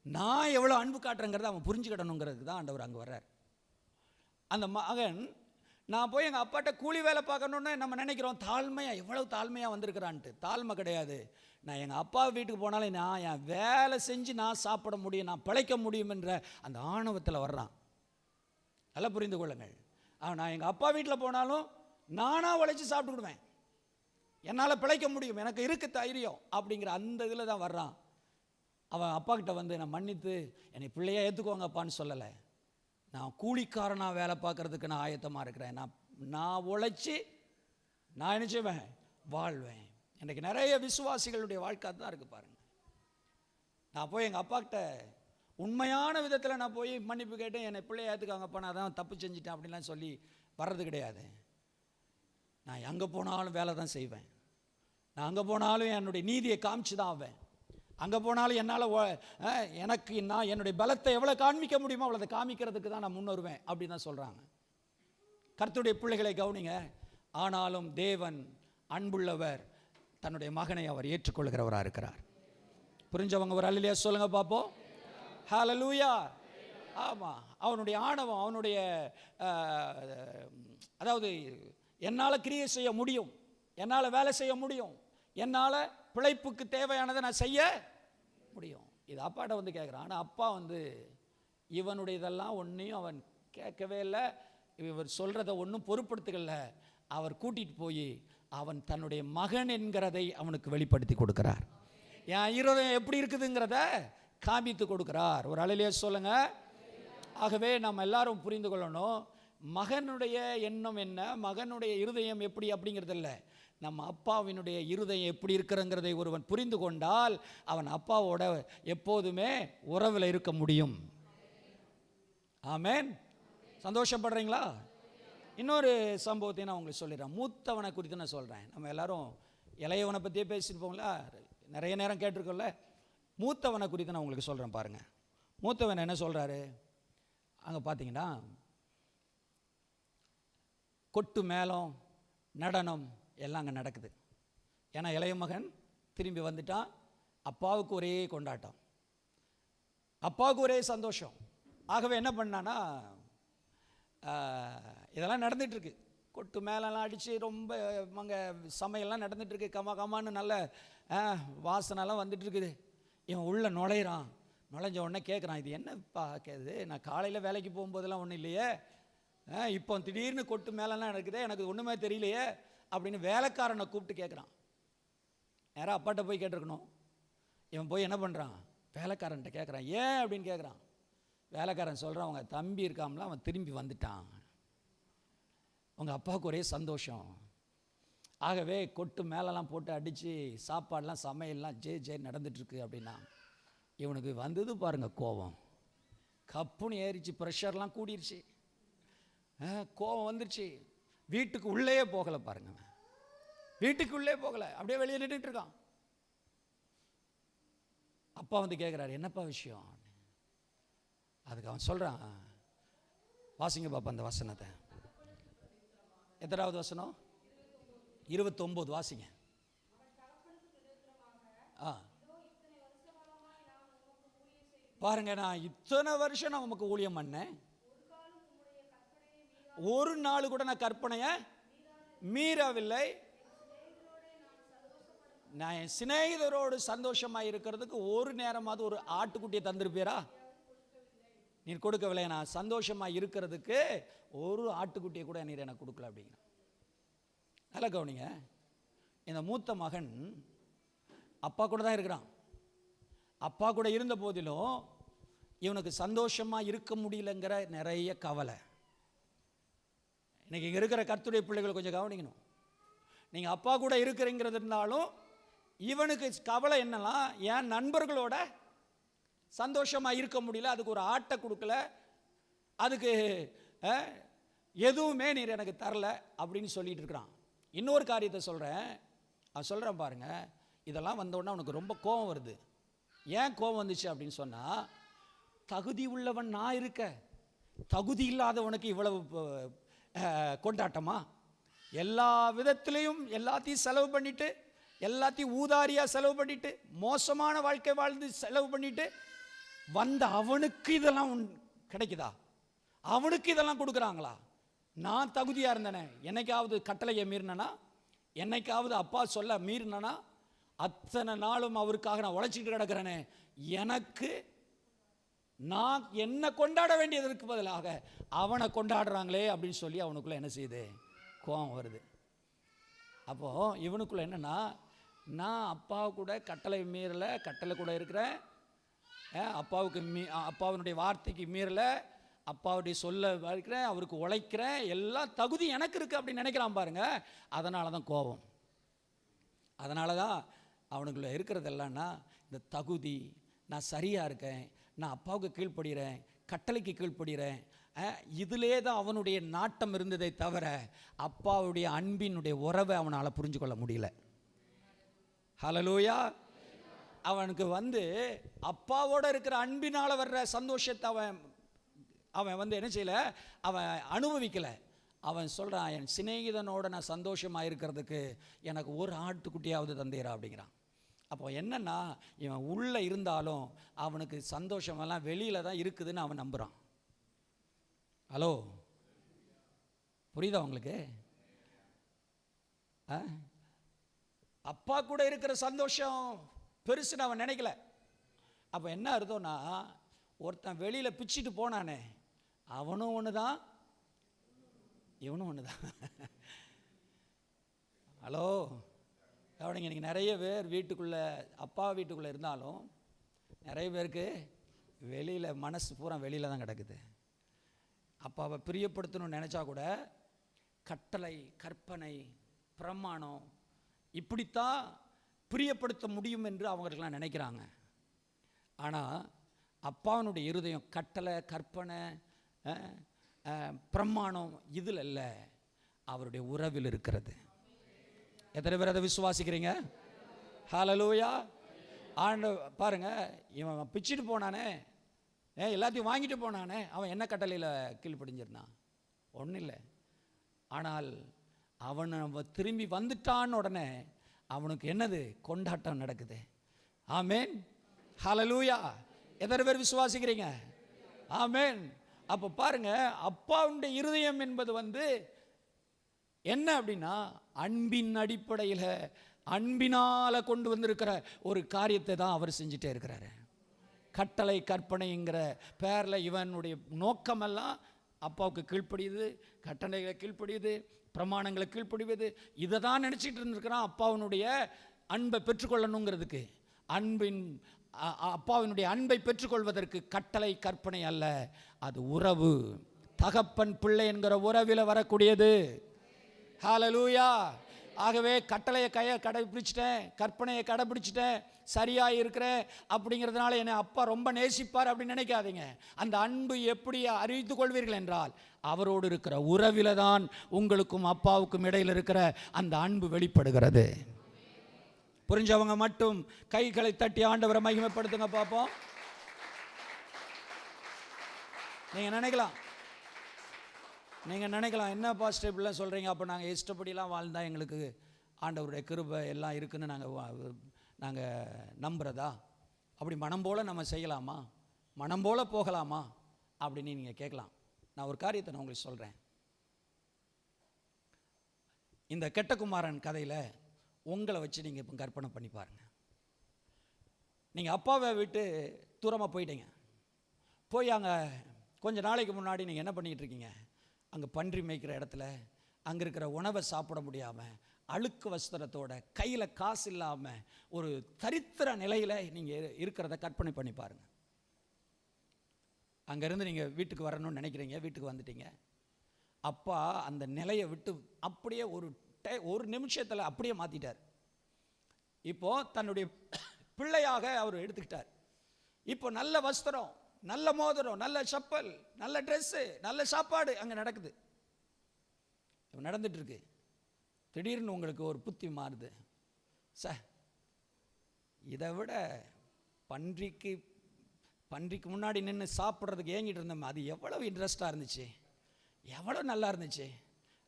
நான் எவ்வளோ அன்பு காட்டுறேங்கிறத அவன் புரிஞ்சுக்கிடணுங்கிறதுக்கு தான் ஆண்டவர் அங்கே வர்றார். அந்த மகன் நான் போய் எங்கள் அப்பாட்ட கூலி வேலை பார்க்கணுன்னு நம்ம நினைக்கிறோம், தாழ்மையாக எவ்வளவு தாழ்மையாக வந்திருக்கிறான்ட்டு. தாழ்மை கிடையாது. நான் எங்கள் அப்பா வீட்டுக்கு போனாலும் நான் என் வேலை செஞ்சு நான் சாப்பிட முடியும், நான் பிழைக்க முடியும் என்ற அந்த ஆணவத்தில் வர்றான். நல்லா புரிந்து கொள்ளுங்கள். நான் எங்கள் அப்பா வீட்டில் போனாலும் நானாக உழைச்சி சாப்பிட்டுக்கிடுவேன், என்னால் பிழைக்க முடியும், எனக்கு இருக்கு தைரியம் அப்படிங்கிற அந்த இதில் தான் வர்றான். அவன் அப்பா கிட்ட வந்து நான் மன்னித்து என்னை பிள்ளையாக ஏற்றுக்குவாங்க அப்பான்னு சொல்லலை. நான் கூலிக்காரனாக வேலை பார்க்குறதுக்கு நான் ஆயத்தமாக இருக்கிறேன், நான் உழைச்சி நான் என்ன செய்வேன், வாழ்வேன். இன்றைக்கு நிறைய விசுவாசிகளுடைய வாழ்க்கை தான் இருக்குது பாருங்கள். நான் போய் எங்கள் அப்பாக்கிட்ட உண்மையான விதத்தில் நான் போய் மன்னிப்பு கேட்டேன், என்னை பிள்ளையை ஏற்றுக்காங்கப்பா, நான் தான் தப்பு செஞ்சிட்டேன் அப்படின்லாம் சொல்லி வர்றது கிடையாது. நான் எங்கே போனாலும் வேலை தான் செய்வேன், நான் அங்கே போனாலும் என்னுடைய நீதியை காமிச்சு தான் ஆவேன், அங்கே போனாலும் என்னால் எனக்கு நான் என்னுடைய பலத்தை எவ்வளோ காண்பிக்க முடியுமோ அவ்வளோ காமிக்கிறதுக்கு தான் நான் முன்வருவேன் அப்படின்னு தான் சொல்கிறாங்க. கர்த்தருடைய பிள்ளைகளை கவனிங்க. ஆனாலும் தேவன் அன்புள்ளவர், தன்னுடைய மகனை அவர் ஏற்றுக்கொள்கிறவராக இருக்கிறார். புரிஞ்சவங்க ஒரு அல்லேலூயா சொல்லுங்க பார்ப்போம். ஹல்லேலூயா. ஆமாம், அவனுடைய ஆணவம், அவனுடைய அதாவது என்னால் கிரியை செய்ய முடியும், என்னால் வேலை செய்ய முடியும், என்னால் பிழைப்புக்கு தேவையானதை நான் செய்ய முடியும், இது அப்பாட்ட வந்து கேட்குறான். ஆனால் அப்பா வந்து இவனுடைய இதெல்லாம் ஒன்றையும் அவன் கேட்கவே இல்லை, இவர் சொல்கிறத ஒன்றும் பொருட்படுத்துக்கல. அவர் கூட்டிகிட்டு போய் அவன் தன்னுடைய மகன் என்கிறதை அவனுக்கு வெளிப்படுத்தி கொடுக்கிறார். என் இருதயம் எப்படி இருக்குதுங்கிறத காமித்து கொடுக்கிறார். ஒரு அல்லேலூயா சொல்லுங்க. ஆகவே நம்ம எல்லாரும் புரிந்து கொள்ளணும், மகனுடைய எண்ணம் என்ன, மகனுடைய இருதயம் எப்படி அப்படிங்கிறது இல்லை, நம்ம அப்பாவினுடைய இருதயம் எப்படி இருக்கிறங்கிறதை ஒருவன் புரிந்து கொண்டால் அவன் அப்பாவோட எப்போதுமே உறவில் இருக்க முடியும். ஆமென். சந்தோஷப்படுறீங்களா? இன்னொரு சம்பவத்தை நான் உங்களுக்கு சொல்லிடுறேன். மூத்தவனை குறித்து நான் சொல்கிறேன். நம்ம எல்லாரும் இளையவனை பற்றியே பேசிட்டு போங்களா, நிறைய நேரம் கேட்டிருக்கோம்ல. மூத்தவனை குறித்து நான் உங்களுக்கு சொல்கிறேன் பாருங்கள். மூத்தவன் என்ன சொல்கிறாரு அங்கே பார்த்தீங்கன்னா, கொட்டு மேளம் நடனம் எல்லாம் அங்கே நடக்குது. ஏன்னா இளைய மகன் திரும்பி வந்துட்டான், அப்பாவுக்கு ஒரே கொண்டாட்டம், அப்பாவுக்கு ஒரே சந்தோஷம். ஆகவே என்ன பண்ணான்னா, இதெல்லாம் நடந்துகிட்ருக்கு, கொட்டு மேலெல்லாம் அடித்து ரொம்ப அங்கே சமையல்லாம் நடந்துகிட்ருக்கு, கமான்னு நல்ல வாசனைலாம் வந்துட்டுருக்குது. இவன் உள்ளே நுழையிறான். நுழைஞ்ச உடனே கேட்குறான், இது என்னப்பா கேட்குது, நான் காலையில் வேலைக்கு போகும்போதெல்லாம் ஒன்றும் இல்லையே, இப்போ திடீர்னு கொட்டு மேலெல்லாம் நடக்குது, எனக்கு ஒன்றுமே தெரியலையே அப்படின்னு வேலைக்காரனை கூப்பிட்டு கேட்குறான். நேராக அப்பாட்ட போய் கேட்டிருக்கணும். இவன் போய் என்ன பண்ணுறான், வேலைக்காரன்ட்ட கேட்குறான். ஏன் அப்படின்னு கேட்குறான். வேலைக்காரன் சொல்கிறான், அவங்க தம்பி இருக்காமல, அவன் திரும்பி வந்துட்டான், உங்கள் அப்பாவுக்கு ஒரே சந்தோஷம். ஆகவே கொட்டு மேலெல்லாம் போட்டு அடித்து சாப்பாடெலாம் சமையல்லாம் ஜே நடந்துட்டுருக்கு அப்படின்னா, இவனுக்கு வந்தது பாருங்கள் கோபம், கப்புன்னு ஏறிச்சு, ப்ரெஷர்லாம் கூடிருச்சு, கோபம் வந்துருச்சு. வீட்டுக்கு உள்ளே போகலை பாருங்க, வீட்டுக்கு உள்ளே போகலை, அப்படியே வெளியே நின்றுட்டு இருக்கான். அப்பா வந்து கேட்குறாரு, என்னப்பா விஷயம்? அதுக்கு அவன் சொல்கிறான், வாசிங்க பாப்பா அந்த வசனத்தை. எத்தனாவது வசனம்? 29 வாசிங்க. பாருங்க, நான் இத்தனை வருஷம் நான் உமக்கு ஊழியம் பண்ணேன், ஒரு நாள் கூட நான் கற்பனையை மீறவில்லை, நான் என் சிநேகிதரோடு சந்தோஷமாக இருக்கிறதுக்கு ஒரு நேரமாவது ஒரு ஆட்டுக்குட்டியை தந்திருப்பீரா? நீர் கொடுக்கவில்லை. நான் சந்தோஷமாக இருக்கிறதுக்கு ஒரு ஆட்டுக்குட்டியை கூட நீர் எனக்கு கொடுக்கல அப்படிங்கிற. நல்லா கவனிங்க, இந்த மூத்த மகன் அப்பா கூட தான் இருக்கிறான். அப்பா கூட இருந்த போதிலும் இவனுக்கு சந்தோஷமாக இருக்க முடியலங்கிற நிறைய கவலை. இன்றைக்கி இங்கே இருக்கிற கர்த்தருடைய பிள்ளைகளை கொஞ்சம் கவனிக்கணும். நீங்கள் அப்பா கூட இருக்கிறீங்கிறது இருந்தாலும் இவனுக்கு கவலை என்னலாம், என் நண்பர்களோட சந்தோஷமாக இருக்க முடியல, அதுக்கு ஒரு ஆட்டை கொடுக்கல, அதுக்கு எதுவுமே நீர் எனக்கு தரல அப்படின்னு சொல்லிட்டு இருக்கிறான். இன்னொரு காரியத்தை சொல்கிறேன், அவன் சொல்கிறேன் பாருங்கள். இதெல்லாம் வந்தோடனே அவனுக்கு ரொம்ப கோபம் வருது. ஏன் கோபம் வந்துச்சு அப்படின்னு சொன்னால், தகுதி உள்ளவன் நான் இருக்க, தகுதி இல்லாதவனுக்கு இவ்வளவு கொண்டாட்டமா? எல்லா விதத்திலையும் எல்லாத்தையும் செலவு பண்ணிட்டு, எல்லாத்தையும் ஊதாரியாக செலவு பண்ணிட்டு, மோசமான வாழ்க்கை வாழ்ந்து செலவு பண்ணிட்டு வந்த அவனுக்கு இதெல்லாம் கிடைக்குதா? அவனுக்கு இதெல்லாம் கொடுக்குறாங்களா? நான் தகுதியாக இருந்தேனே, என்னைக்காவது கட்டளையை மீறினா, என்னைக்காவது அப்பா சொல்ல மீறினா, அத்தனை நாளும் அவருக்காக நான் உழைச்சிட்டு கிடக்கிறேனே, எனக்கு நான் என்ன கொண்டாட வேண்டியதற்கு பதிலாக அவனை கொண்டாடுறாங்களே அப்படின்னு சொல்லி அவனுக்குள்ளே என்ன செய்யுது, கோபம் வருது. அப்போது இவனுக்குள்ளே என்னென்னா, நான் அப்பா கூட கட்டளை மீறலை, கட்டளை கூட இருக்கிறேன், அப்பாவுக்கு அப்பாவினுடைய வார்த்தைக்கு மீறலை, அப்பாவுடைய சொல்ல இருக்கிறேன், அவருக்கு உழைக்கிறேன், எல்லாம் தகுதி எனக்கு இருக்குது அப்படின்னு நினைக்கலாம் பாருங்க. அதனால தான் கோபம். அதனால தான் அவனுக்குள்ளே இருக்கிறது இல்லைன்னா இந்த தகுதி, நான் சரியாக இருக்கேன், நான் அப்பாவுக்கு கீழ்ப்படுகிறேன், கட்டளைக்கு கீழ்ப்படுகிறேன், இதிலே தான் அவனுடைய நாட்டம் இருந்ததை தவிர அப்பாவுடைய அன்பினுடைய உறவை அவனால் புரிஞ்சு கொள்ள முடியல. ஹல்லேலூயா. அவனுக்கு அப்பாவோட இருக்கிற அன்பினால் வர்ற சந்தோஷத்தை அவன் என்ன செய்யலை, அவன் அனுபவிக்கலை. அவன் சொல்கிறான், என் சிநேகிதனோட நான் சந்தோஷமாக இருக்கிறதுக்கு எனக்கு ஒரு ஆட்டுக்குட்டியாவது தந்தீரா அப்படிங்கிறான். அப்போ என்னென்னா, இவன் உள்ளே இருந்தாலும் அவனுக்கு சந்தோஷமெல்லாம் வெளியில் தான் இருக்குதுன்னு அவன் நம்புகிறான். ஹலோ, புரியுதா உங்களுக்கு? அப்பா கூட இருக்கிற சந்தோஷம் பெருசுன்னு அவன் நினைக்கல. அப்போ என்ன அர்த்தம்னா, ஒருத்தன் வெளியில் பிச்சுட்டு போனானே, அவனும் ஒன்று தான், இவனும் ஒன்று தான். ஹலோ, கவனிங்க. இன்றைக்கி நிறைய பேர் வீட்டுக்குள்ளே, அப்பா வீட்டுக்குள்ளே இருந்தாலும் நிறைய பேருக்கு வெளியில் மனசு பூரா வெளியில் தான் கிடக்குது. அப்பாவை பிரியப்படுத்தணும்னு நினச்சா கூட கட்டளை, கற்பனை, பிரமாணம் இப்படித்தான் பிரியப்படுத்த முடியும் என்று அவங்களுக்கெல்லாம் நினைக்கிறாங்க. ஆனால் அப்பாவினுடைய இருதயம் கட்டளை, கற்பனை, பிரமாணம் இதில் அல்ல, அவருடைய உறவில் இருக்கிறது. எத்தனை பேர் அதை விசுவாசிக்கிறீங்க? ஹல்லேலூயா. ஆண்டு பாருங்க, இவன் பிச்சுட்டு போனானே, எல்லாத்தையும் வாங்கிட்டு போனானே, அவன் என்ன கட்டளையில் கீழ்ப்படிஞ்சிருந்தான்? ஒன்றும் இல்லை. ஆனால் அவன் திரும்பி வந்துட்டான் உடனே அவனுக்கு என்னது, கொண்டாட்டம் நடக்குது. ஆமேன், ஹல்லேலூயா. எத்தனை பேர் விசுவாசிக்கிறீங்க? ஆமேன். அப்போ பாருங்க, அப்பாவுடைய இருதயம் என்பது என்ன அப்படின்னா, அன்பின் அடிப்படையில் அன்பினால் கொண்டு வந்திருக்கிற ஒரு காரியத்தை தான் அவர் செஞ்சுட்டே இருக்கிறாரு. கட்டளை, கற்பனைங்கிற பேரில் இவனுடைய நோக்கமெல்லாம் அப்பாவுக்கு கீழ்ப்படியுது, கட்டளைகளை கீழ்ப்படியுது, பிரமாணங்களை கீழ்ப்படிவது, இதை தான் நினச்சிட்டு இருந்திருக்கிறான். அப்பாவினுடைய அன்பை பெற்றுக்கொள்ளணுங்கிறதுக்கு, அப்பாவினுடைய அன்பை பெற்றுக்கொள்வதற்கு கட்டளை, கற்பனை அல்ல, அது உறவு, தகப்பன் பிள்ளை என்கிற உறவில் வரக்கூடியது. ஹல்லேலூயா. ஆகவே கட்டளையை கடைபிடிச்சிட்டேன், கற்பனையை கடைபிடிச்சிட்டேன், சரியாக இருக்கிறேன் அப்படிங்கிறதுனால என்னை அப்பா ரொம்ப நேசிப்பார் அப்படின்னு நினைக்காதீங்க. அந்த அன்பு எப்படி அறிவித்து கொள்வீர்கள் என்றால், அவரோடு இருக்கிற உறவில் தான் உங்களுக்கும் அப்பாவுக்கும் இடையில் இருக்கிற அந்த அன்பு வெளிப்படுகிறது. புரிஞ்சவங்க மட்டும் கைகளை தட்டி ஆண்டவரை மகிமைப்படுத்துங்க பார்ப்போம். நீங்கள் நினைக்கலாம், என்ன பாஸ்டர் இப்படிலாம் சொல்கிறீங்க, அப்போ நாங்கள் இஷ்டப்படிலாம் வாழ்ந்தால் எங்களுக்கு ஆண்டவருடைய கிருபை எல்லாம் இருக்குதுன்னு நாங்கள் நம்புகிறதா? அப்படி மனம் போல் நம்ம செய்யலாமா, மனம் போல் போகலாமா அப்படின்னு நீங்கள் கேட்கலாம். நான் ஒரு காரியத்தை நான் உங்களுக்கு சொல்கிறேன். இந்த கெட்டகுமாரன் கதையில் உங்களை வச்சு நீங்கள் இப்போ கற்பனை பண்ணி பாருங்கள். நீங்கள் அப்பாவை விட்டு தூரமாக போயிட்டீங்க. போய் அங்கே கொஞ்சம் நாளைக்கு முன்னாடி நீங்கள் என்ன பண்ணிக்கிட்டு இருக்கீங்க? அங்கே பன்றி மேய்க்கிற இடத்துல அங்கே இருக்கிற உணவை சாப்பிட முடியாமல், அழுக்கு வஸ்திரத்தோட, கையில் காசு இல்லாமல், ஒரு தரித்திர நிலையில் நீங்கள் இருக்கிறத கற்பனை பண்ணி பாருங்கள். அங்கேருந்து நீங்கள் வீட்டுக்கு வரணும்னு நினைக்கிறீங்க, வீட்டுக்கு வந்துட்டீங்க. அப்பா அந்த நிலையை விட்டு அப்படியே ஒரு நிமிஷத்தில் அப்படியே மாற்றிட்டார். இப்போது தன்னுடைய பிள்ளையாக அவர் எடுத்துக்கிட்டார். இப்போ நல்ல வஸ்திரம், நல்ல மோதிரம், நல்ல செப்பல், நல்ல ட்ரெஸ்ஸு, நல்ல சாப்பாடு அங்கே நடக்குது, நடந்துட்டுருக்கு. திடீர்னு உங்களுக்கு ஒரு புத்தி மாறுது. இதை விட பன்றிக்கு முன்னாடி நின்று சாப்பிட்றதுக்கு ஏங்கிட்டு இருந்தோம், அது எவ்வளோ இன்ட்ரெஸ்டாக இருந்துச்சு, எவ்வளோ நல்லா இருந்துச்சு,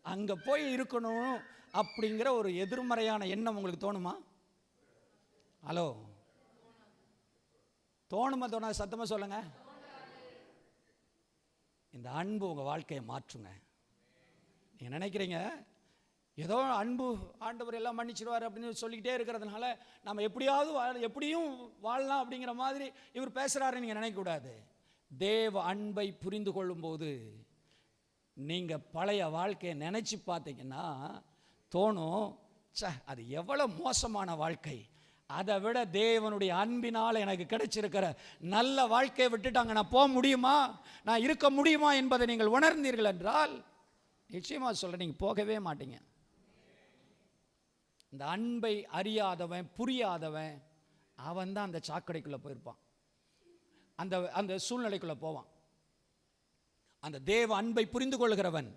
அங்கே போய் இருக்கணும் அப்படிங்கிற ஒரு எதிர்மறையான எண்ணம் உங்களுக்கு தோணுமா? ஹலோ, தோணுமா? தோணாது? சத்தமாக சொல்லுங்கள். இந்த அன்பு உங்கள் வாழ்க்கையை மாற்றுங்க. நீங்கள் நினைக்கிறீங்க ஏதோ அன்பு ஆண்டவர் எல்லாம் மன்னிச்சிடுவார் அப்படின்னு சொல்லிக்கிட்டே இருக்கிறதுனால நம்ம எப்படியும் வாழலாம் அப்படிங்கிற மாதிரி இவர் பேசுகிறாருன்னு நீங்கள் நினைக்கக்கூடாது. தேவ அன்பை புரிந்து கொள்ளும்போது நீங்கள் பழைய வாழ்க்கையை நினச்சி பார்த்தீங்கன்னா தோணும், அது எவ்வளோ மோசமான வாழ்க்கை, அதை விட தேவனுடைய அன்பினால் எனக்கு கிடைச்சிருக்கிற நல்ல வாழ்க்கையை விட்டுட்டாங்க நான் போக முடியுமா, நான் இருக்க முடியுமா என்பதை நீங்கள் உணர்ந்தீர்கள் என்றால் நிச்சயமாக சொல்கிறேன், நீங்கள் போகவே மாட்டீங்க. இந்த அன்பை அறியாதவன் புரியாதவன் அவன் தான் அந்த சாக்கடைக்குள்ளே போயிருப்பான், அந்த சூழ்நிலைக்குள்ளே போவான். அந்த தேவ அன்பை புரிந்து கொள்கிறவன்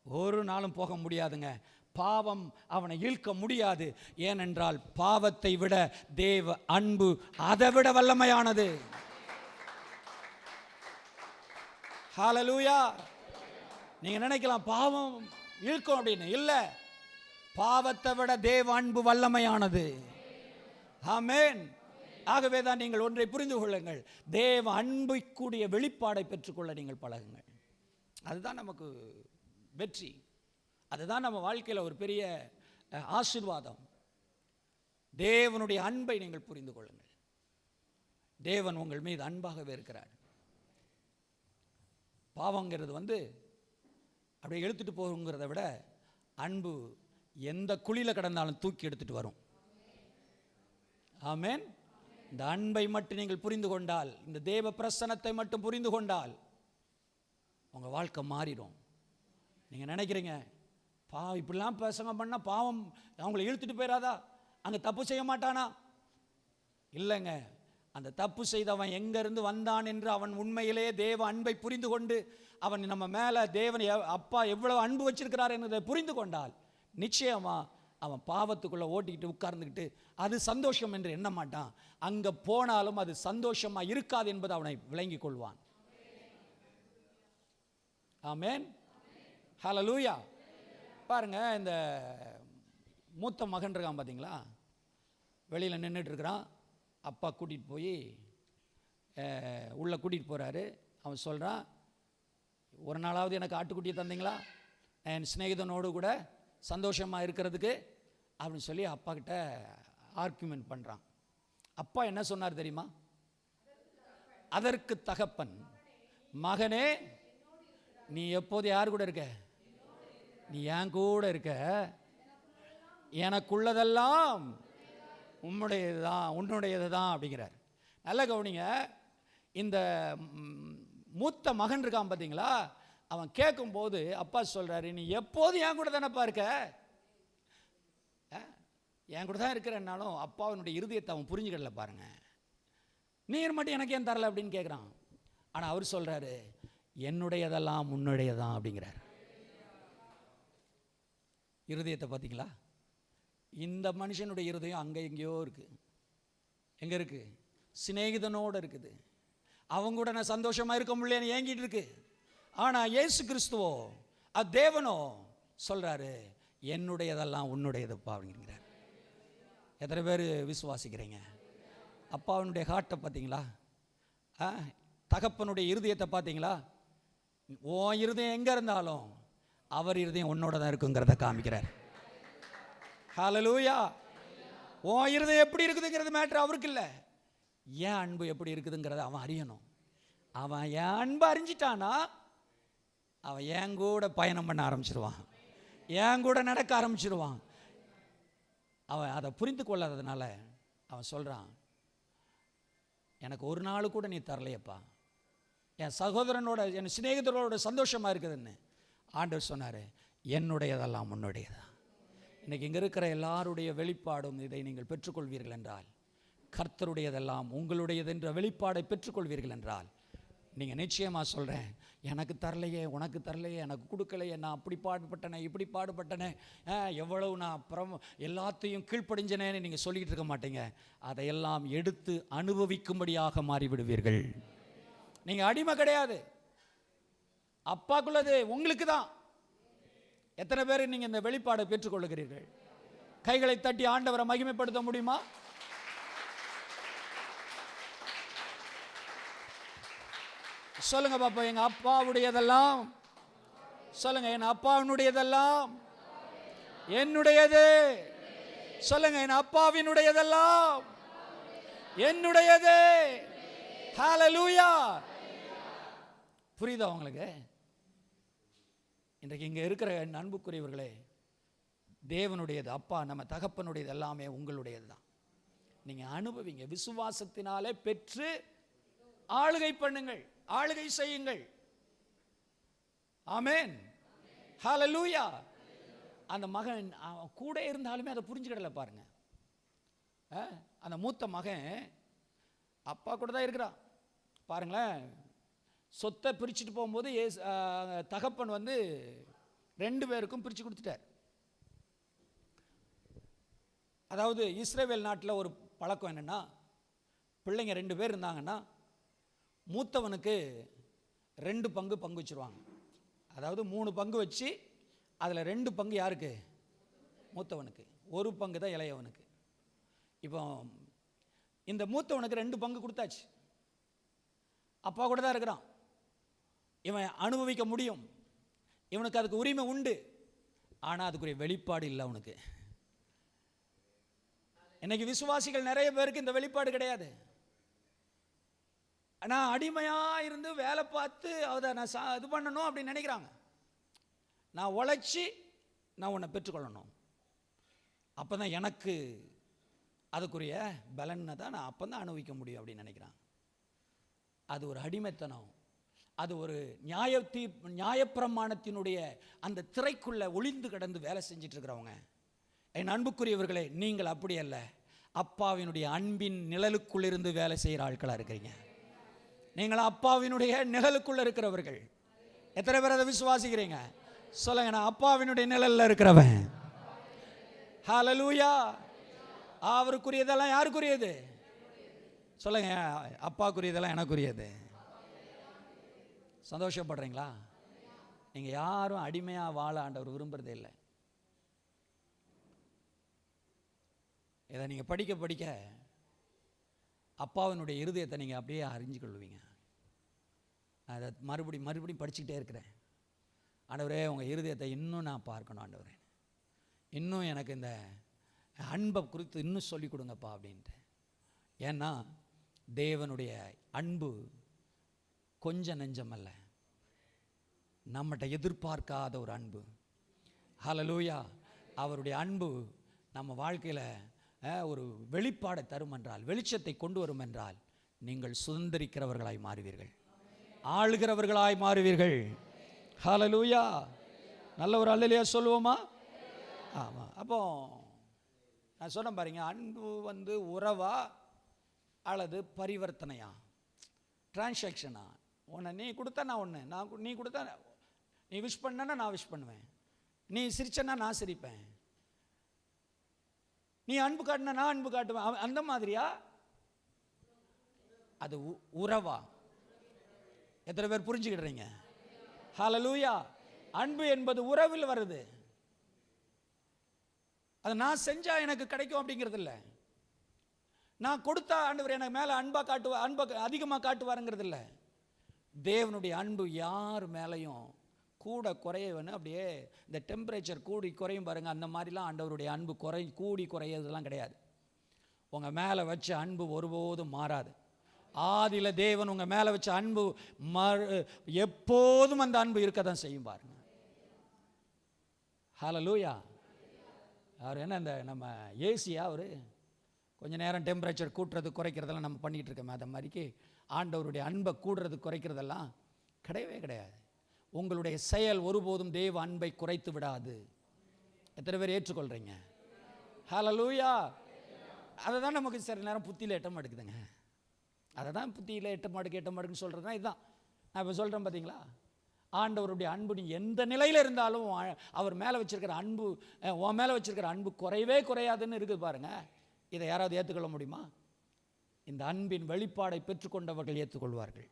ஒரு நாளும் போக முடியாதுங்க. பாவம் அவனை இழுக்க முடியாது. ஏனென்றால் பாவத்தை விட தேவ அன்பு அதை விட வல்லமையானது. ஹல்லேலூயா. நீங்க நினைக்கலாம் பாவம் இழுக்கும் அப்படின்னு, இல்லை, பாவத்தை விட தேவ அன்பு வல்லமையானது. ஆமென். ஆகவே தான் நீங்கள் ஒன்றை புரிந்து கொள்ளுங்கள், தேவ அன்புக்குரிய வெளிப்பாடை பெற்றுக்கொள்ள நீங்கள் பழகுங்கள். அதுதான் நமக்கு வெற்றி, அதுதான் நம்ம வாழ்க்கையில் ஒரு பெரிய ஆசீர்வாதம். தேவனுடைய அன்பை நீங்கள் புரிந்து கொள்ளுங்கள். தேவன் உங்கள் மீது அன்பாகவே இருக்கிறார். பாவங்கிறது அப்படியே எடுத்துட்டு போகிறத விட அன்பு எந்த குழியில் கிடந்தாலும் தூக்கி எடுத்துட்டு வரும். ஆமென். இந்த அன்பை மட்டும் நீங்கள் புரிந்து கொண்டால், இந்த தேவ பிரசன்னத்தை மட்டும் புரிந்து கொண்டால் உங்கள் வாழ்க்கை மாறிடும். நீங்கள் நினைக்கிறீங்க இப்படிலாம் பிரசங்கம் பண்ணால் பாவம் அவங்களை இழுத்துட்டு போயிடாதா, அங்கே தப்பு செய்ய மாட்டானா? இல்லைங்க, அந்த தப்பு செய்தவன் எங்கேருந்து வந்தான் என்று அவன் உண்மையிலேயே தேவ அன்பை புரிந்து கொண்டு அவன் நம்ம மேலே தேவன் அப்பா எவ்வளவு அன்பு வச்சிருக்கிறார் என்பதை புரிந்து கொண்டால் நிச்சயமாக அவன் பாவத்துக்குள்ளே ஓட்டிக்கிட்டு உட்கார்ந்துக்கிட்டு அது சந்தோஷம் என்று எண்ண மாட்டான். அங்கே போனாலும் அது சந்தோஷமாக இருக்காது என்பதை அவனை விளங்கி கொள்வான். ஆமென். ஹல்லேலூயா. பாருங்க, இந்த மூத்த மகன் இருக்கான் பார்த்தீங்களா, வெளியில் நின்றுட்டு இருக்கிறான். அப்பா கூட்டிகிட்டு போய் உள்ளே கூட்டிகிட்டு போகிறாரு. அவன் சொல்கிறான், ஒரு நாளாவது எனக்கு ஆட்டுக்குட்டியை தந்தீங்களா, என் சிநேகிதனோடு கூட சந்தோஷமாக இருக்கிறதுக்கு அப்படின்னு சொல்லி அப்பா கிட்ட ஆர்கியூமெண்ட் பண்ணுறான். அப்பா என்ன சொன்னார் தெரியுமா? அதற்கு தகப்பன், மகனே நீ எப்போது யார் கூட இருக்க, நீ என் கூட இருக்க, எனக்குள்ளதெல்லாம் உன்னுடையது தான் அப்படிங்கிறார். நல்ல கவனிங்க, இந்த மூத்த மகன் இருக்கான் பார்த்தீங்களா, அவன் கேட்கும்போது அப்பா சொல்கிறாரு, நீ எப்போது என் கூட தானேப்பா இருக்க, என் கூட தான் இருக்கிறன்னாலும் அப்பாவினுடைய இருதயத்தை அவன் புரிஞ்சுக்கல. பாருங்க, நீர் மட்டும் எனக்கு ஏன் தரல அப்படின்னு கேட்குறான். ஆனால் அவர் சொல்கிறாரு, என்னுடையதெல்லாம் உன்னுடையதான் அப்படிங்கிறார். இருதயத்தை பார்த்தீங்களா? இந்த மனுஷனுடைய இருதயம் அங்கே எங்கேயோ இருக்குது. எங்கே இருக்குது? சிநேகிதனோடு இருக்குது. அவங்க கூட நான் சந்தோஷமாக இருக்க முடியலன்னு ஏங்கிட்டு இருக்கு. ஆனால் இயேசு கிறிஸ்துவோ தேவனோ சொல்கிறாரு, என்னுடையதெல்லாம் உன்னுடையதுப்பா அப்படிங்கிறார். எத்தனை பேர் விசுவாசிக்கிறீங்க? அப்பாவனுடைய ஹார்ட்டை பார்த்தீங்களா? தகப்பனுடைய இருதயத்தை பார்த்தீங்களா? உன் இருதயம் எங்கே இருந்தாலும் அவர் இருதயம் உன்னோட தான் இருக்குங்கிறத காமிக்கிறார். ஹல்லேலூயா. உன் இருதயம் எப்படி இருக்குதுங்கிறது மேட்ரு அவருக்கு இல்லை, ஏன் அன்பு எப்படி இருக்குதுங்கிறத அவன் அறியணும். அவன் என் அன்பு அறிஞ்சிட்டானா அவன் என் கூட பயணம் பண்ண ஆரம்பிச்சிருவான், என் கூட நடக்க ஆரம்பிச்சிருவான். அவன் அதை புரிந்து கொள்ளாததுனால அவன் சொல்கிறான், எனக்கு ஒரு நாள் கூட நீ தரலையப்பா, என் சகோதரனோட என் சிநேகிதரோட சந்தோஷமாக இருக்குதுன்னு. ஆண்டவர் சொன்னார், என்னுடையதெல்லாம் உன்னுடையதான். இன்றைக்கி இங்கே இருக்கிற எல்லாருடைய வெளிப்பாடும் இதை நீங்கள் பெற்றுக்கொள்வீர்கள் என்றால், கர்த்தருடையதெல்லாம் உங்களுடையது என்ற வெளிப்பாடை பெற்றுக்கொள்வீர்கள் என்றால், நீங்கள் நிச்சயமாக சொல்கிறேன், எனக்கு தரலையே, உனக்கு தரலையே, எனக்கு கொடுக்கலையே, நான் அப்படி பாடுபட்டனே, இப்படி பாடுபட்டனே, எவ்வளவு நான் அப்புறம் எல்லாத்தையும் கீழ்ப்படிஞ்சனேன்னு நீங்கள் சொல்லிக்கிட்டு இருக்க மாட்டீங்க. அதையெல்லாம் எடுத்து அனுபவிக்கும்படியாக மாறிவிடுவீர்கள். நீங்கள் அடிமை கிடையாது, அப்பாக்குள்ளது உங்களுக்கு தான். எத்தனை பேர் நீங்கள் இந்த வெளிப்பாடை பெற்றுக்கொள்ளுகிறீர்கள்? கைகளை தட்டி ஆண்டவரை மகிமைப்படுத்த முடியுமா? சொல்லுங்க பாப்பா, எங்க அப்பாவுடையதெல்லாம் சொல்லுங்க, என் அப்பாவினுடையதெல்லாம் என்னுடையது. சொல்லுங்க, என் அப்பாவினுடையதெல்லாம் என்னுடையது. ஹல்லேலூயா. புரியுதா உங்களுக்கு? இன்றைக்கு இங்கே இருக்கிற அன்புக்குரியவர்களே, தேவனுடையது, அப்பா நம்ம தகப்பனுடையது எல்லாமே உங்களுடையது தான். நீங்கள் அனுபவிங்க. விசுவாசத்தினாலே பெற்று ஆளுகை பண்ணுங்கள், ஆளுகை செய்யுங்கள். ஆமென். ஹல்லேலூயா. அந்த மகன் கூட இருந்தாலுமே அதை புரிஞ்சுக்கிடல பாருங்க. அந்த மூத்த மகன் அப்பா கூட தான் இருக்கிறான் பாருங்களேன். சொத்தை பிரிச்சுட்டு போகும்போது தகப்பன் வந்து 2 பேருக்கும் பிரித்து கொடுத்துட்டார். அதாவது இஸ்ரவேல் நாட்டில் ஒரு பழக்கம் என்னென்னா, பிள்ளைங்க 2 பேர் இருந்தாங்கன்னா மூத்தவனுக்கு 2 பங்கு வச்சுருவாங்க. அதாவது 3 பங்கு வச்சு அதில் 2 பங்கு யாருக்கு? மூத்தவனுக்கு. 1 பங்கு தான் இளையவனுக்கு. இப்போ இந்த மூத்தவனுக்கு 2 பங்கு கொடுத்தாச்சு. அப்பா கூட தான் இருக்கிறான். இவன் அனுபவிக்க முடியும், இவனுக்கு அதுக்கு உரிமை உண்டு. ஆனால் அதுக்குரிய வெளிப்பாடு இல்லை அவனுக்கு. இன்னைக்கு விசுவாசிகள் நிறைய பேருக்கு இந்த வெளிப்பாடு கிடையாது. நான் அடிமையாக இருந்து வேலை பார்த்து அதை நான் இது பண்ணணும் அப்படின்னு நினைக்கிறாங்க. நான் உழைச்சி நான் உன்னை பெற்றுக்கொள்ளணும், அப்போ தான் எனக்கு அதுக்குரிய பலனை தான் நான் அப்போ தான் அனுபவிக்க முடியும் அப்படின்னு நினைக்கிறாங்க. அது ஒரு அடிமைத்தனம். அது ஒரு நியாயப்பிரமாணத்தினுடைய அந்த திரைக்குள்ளே ஒளிந்து கிடந்து வேலை செஞ்சிட்டு இருக்கிறவங்க. என் அன்புக்குரியவர்களே, நீங்கள் அப்படி அல்ல. அப்பாவினுடைய அன்பின் நிழலுக்குள் இருந்து வேலை செய்கிற ஆட்களாக இருக்கிறீங்க. நீங்கள் அப்பாவினுடைய நிழலுக்குள்ள இருக்கிறவர்கள். எத்தனை பேர் அதை விசுவாசிக்கிறீங்க? சொல்லுங்க, நான் அப்பாவினுடைய நிழல்ல இருக்கிறவன். ஹல்லேலூயா. அவருக்குரியதெல்லாம் யாருக்குரியது? சொல்லுங்க, அப்பாக்குரியதெல்லாம் எனக்குரியது. சந்தோஷப்படுறீங்களா? நீங்கள் யாரும் அடிமையாக வாழ ஆண்டவர் விரும்புறதே இல்லை. இதை நீங்கள் படிக்க படிக்க அப்பாவினுடைய இருதயத்தை நீங்கள் அப்படியே அறிஞ்சு கொள்வீங்க. அதை மறுபடியும் படிச்சுக்கிட்டே இருக்கிறேன். ஆண்டவரே, உங்கள் இருதயத்தை இன்னும் நான் பார்க்கணும் ஆண்டவரே, இன்னும் எனக்கு இந்த அன்பை குறித்து இன்னும் சொல்லிக் கொடுங்கப்பா அப்படின்ட்டு. ஏன்னா தேவனுடைய அன்பு கொஞ்சம் நெஞ்சம் அல்ல, நம்மகிட்ட எதிர்பார்க்காத ஒரு அன்பு. ஹல்லேலூயா. அவருடைய அன்பு நம்ம வாழ்க்கையில் ஒரு வெளிப்பாடை தரும் என்றால், வெளிச்சத்தை கொண்டு வரும் என்றால், நீங்கள் சுதந்திரிக்கிறவர்களாய் மாறுவீர்கள், ஆளுகிறவர்களாய் மாறுவீர்கள். ஹல்லேலூயா. நல்ல ஒரு அல்லேலூயா சொல்லுவோமா? ஆமாம். அப்போ நான் சொன்னேன் பாருங்க, அன்பு வந்து உறவா அல்லது பரிவர்த்தனையா, டிரான்சாக்ஷனா? உன்னை நீ கொடுத்தா நான் ஒன்று, நீ கொடுத்தா நீ விஷ் பண்ணனா நான் விஷ் பண்ணுவேன், நீ சிரிச்சனா நான் சிரிப்பேன், நீ அன்பு காட்டினா நான் அன்பு காட்டுவேன், அந்த மாதிரியா? அது உறவா? எத்தனை பேர் புரிஞ்சுக்கிடுறீங்க? ஹல்லேலூயா. அன்பு என்பது உறவில் வருது. அது நான் செஞ்சா எனக்கு கிடைக்கும் அப்படிங்கிறது இல்லை. நான் கொடுத்தா ஆண்டவர் எனக்கு மேலே அன்பை அதிகமாக காட்டுவாருங்கிறது இல்லை. தேவனுடைய அன்பு யார் மேலேயும் கூட குறையவன்னு அப்படியே இந்த டெம்பரேச்சர் கூடி குறையும் பாருங்க, அந்த மாதிரிலாம் ஆண்டவருடைய அன்பு கூடி குறையதெல்லாம் கிடையாது. உங்கள் மேலே வச்ச அன்பு ஒருபோதும் மாறாது. ஆதியில் தேவன் உங்கள் மேலே வச்ச அன்பு எப்போதும் அந்த அன்பு இருக்க தான் செய்யும் பாருங்க. ஹல்லேலூயா. அவர் என்ன, இந்த நம்ம ஏசியா அவர் கொஞ்ச நேரம் டெம்பரேச்சர் கூட்டுறது குறைக்கிறதெல்லாம் நம்ம பண்ணிகிட்டு இருக்கோமே, அதை மாதிரிக்கு ஆண்டவருடைய அன்பை கூடுறது குறைக்கிறதெல்லாம் கிடையவே கிடையாது. உங்களுடைய செயல் ஒருபோதும் தேவ அன்பை குறைத்து விடாது. எத்தனை பேர் ஏற்றுக்கொள்கிறீங்க? ஹல்லேலூயா. அதை தான் நமக்கு சில நேரம் புத்தியில் எட்ட மாட்டேங்குதுங்க. அதை தான் புத்தியில் எட்ட மாட்டுக்குன்னு சொல்கிறது தான் இதுதான் நான் இப்போ சொல்கிறேன். பார்த்தீங்களா? ஆண்டவருடைய அன்பு நீ எந்த நிலையில் இருந்தாலும் அவர் மேலே வச்சிருக்கிற அன்பு, உன் மேலே வச்சிருக்கிற அன்பு குறையவே குறையாதுன்னு இருக்குது பாருங்கள். இதை யாராவது ஏற்றுக்கொள்ள முடியுமா? இந்த அன்பின் வெளிப்பாடை பெற்றுக்கொண்டவர்கள் ஏற்றுக்கொள்வார்கள்.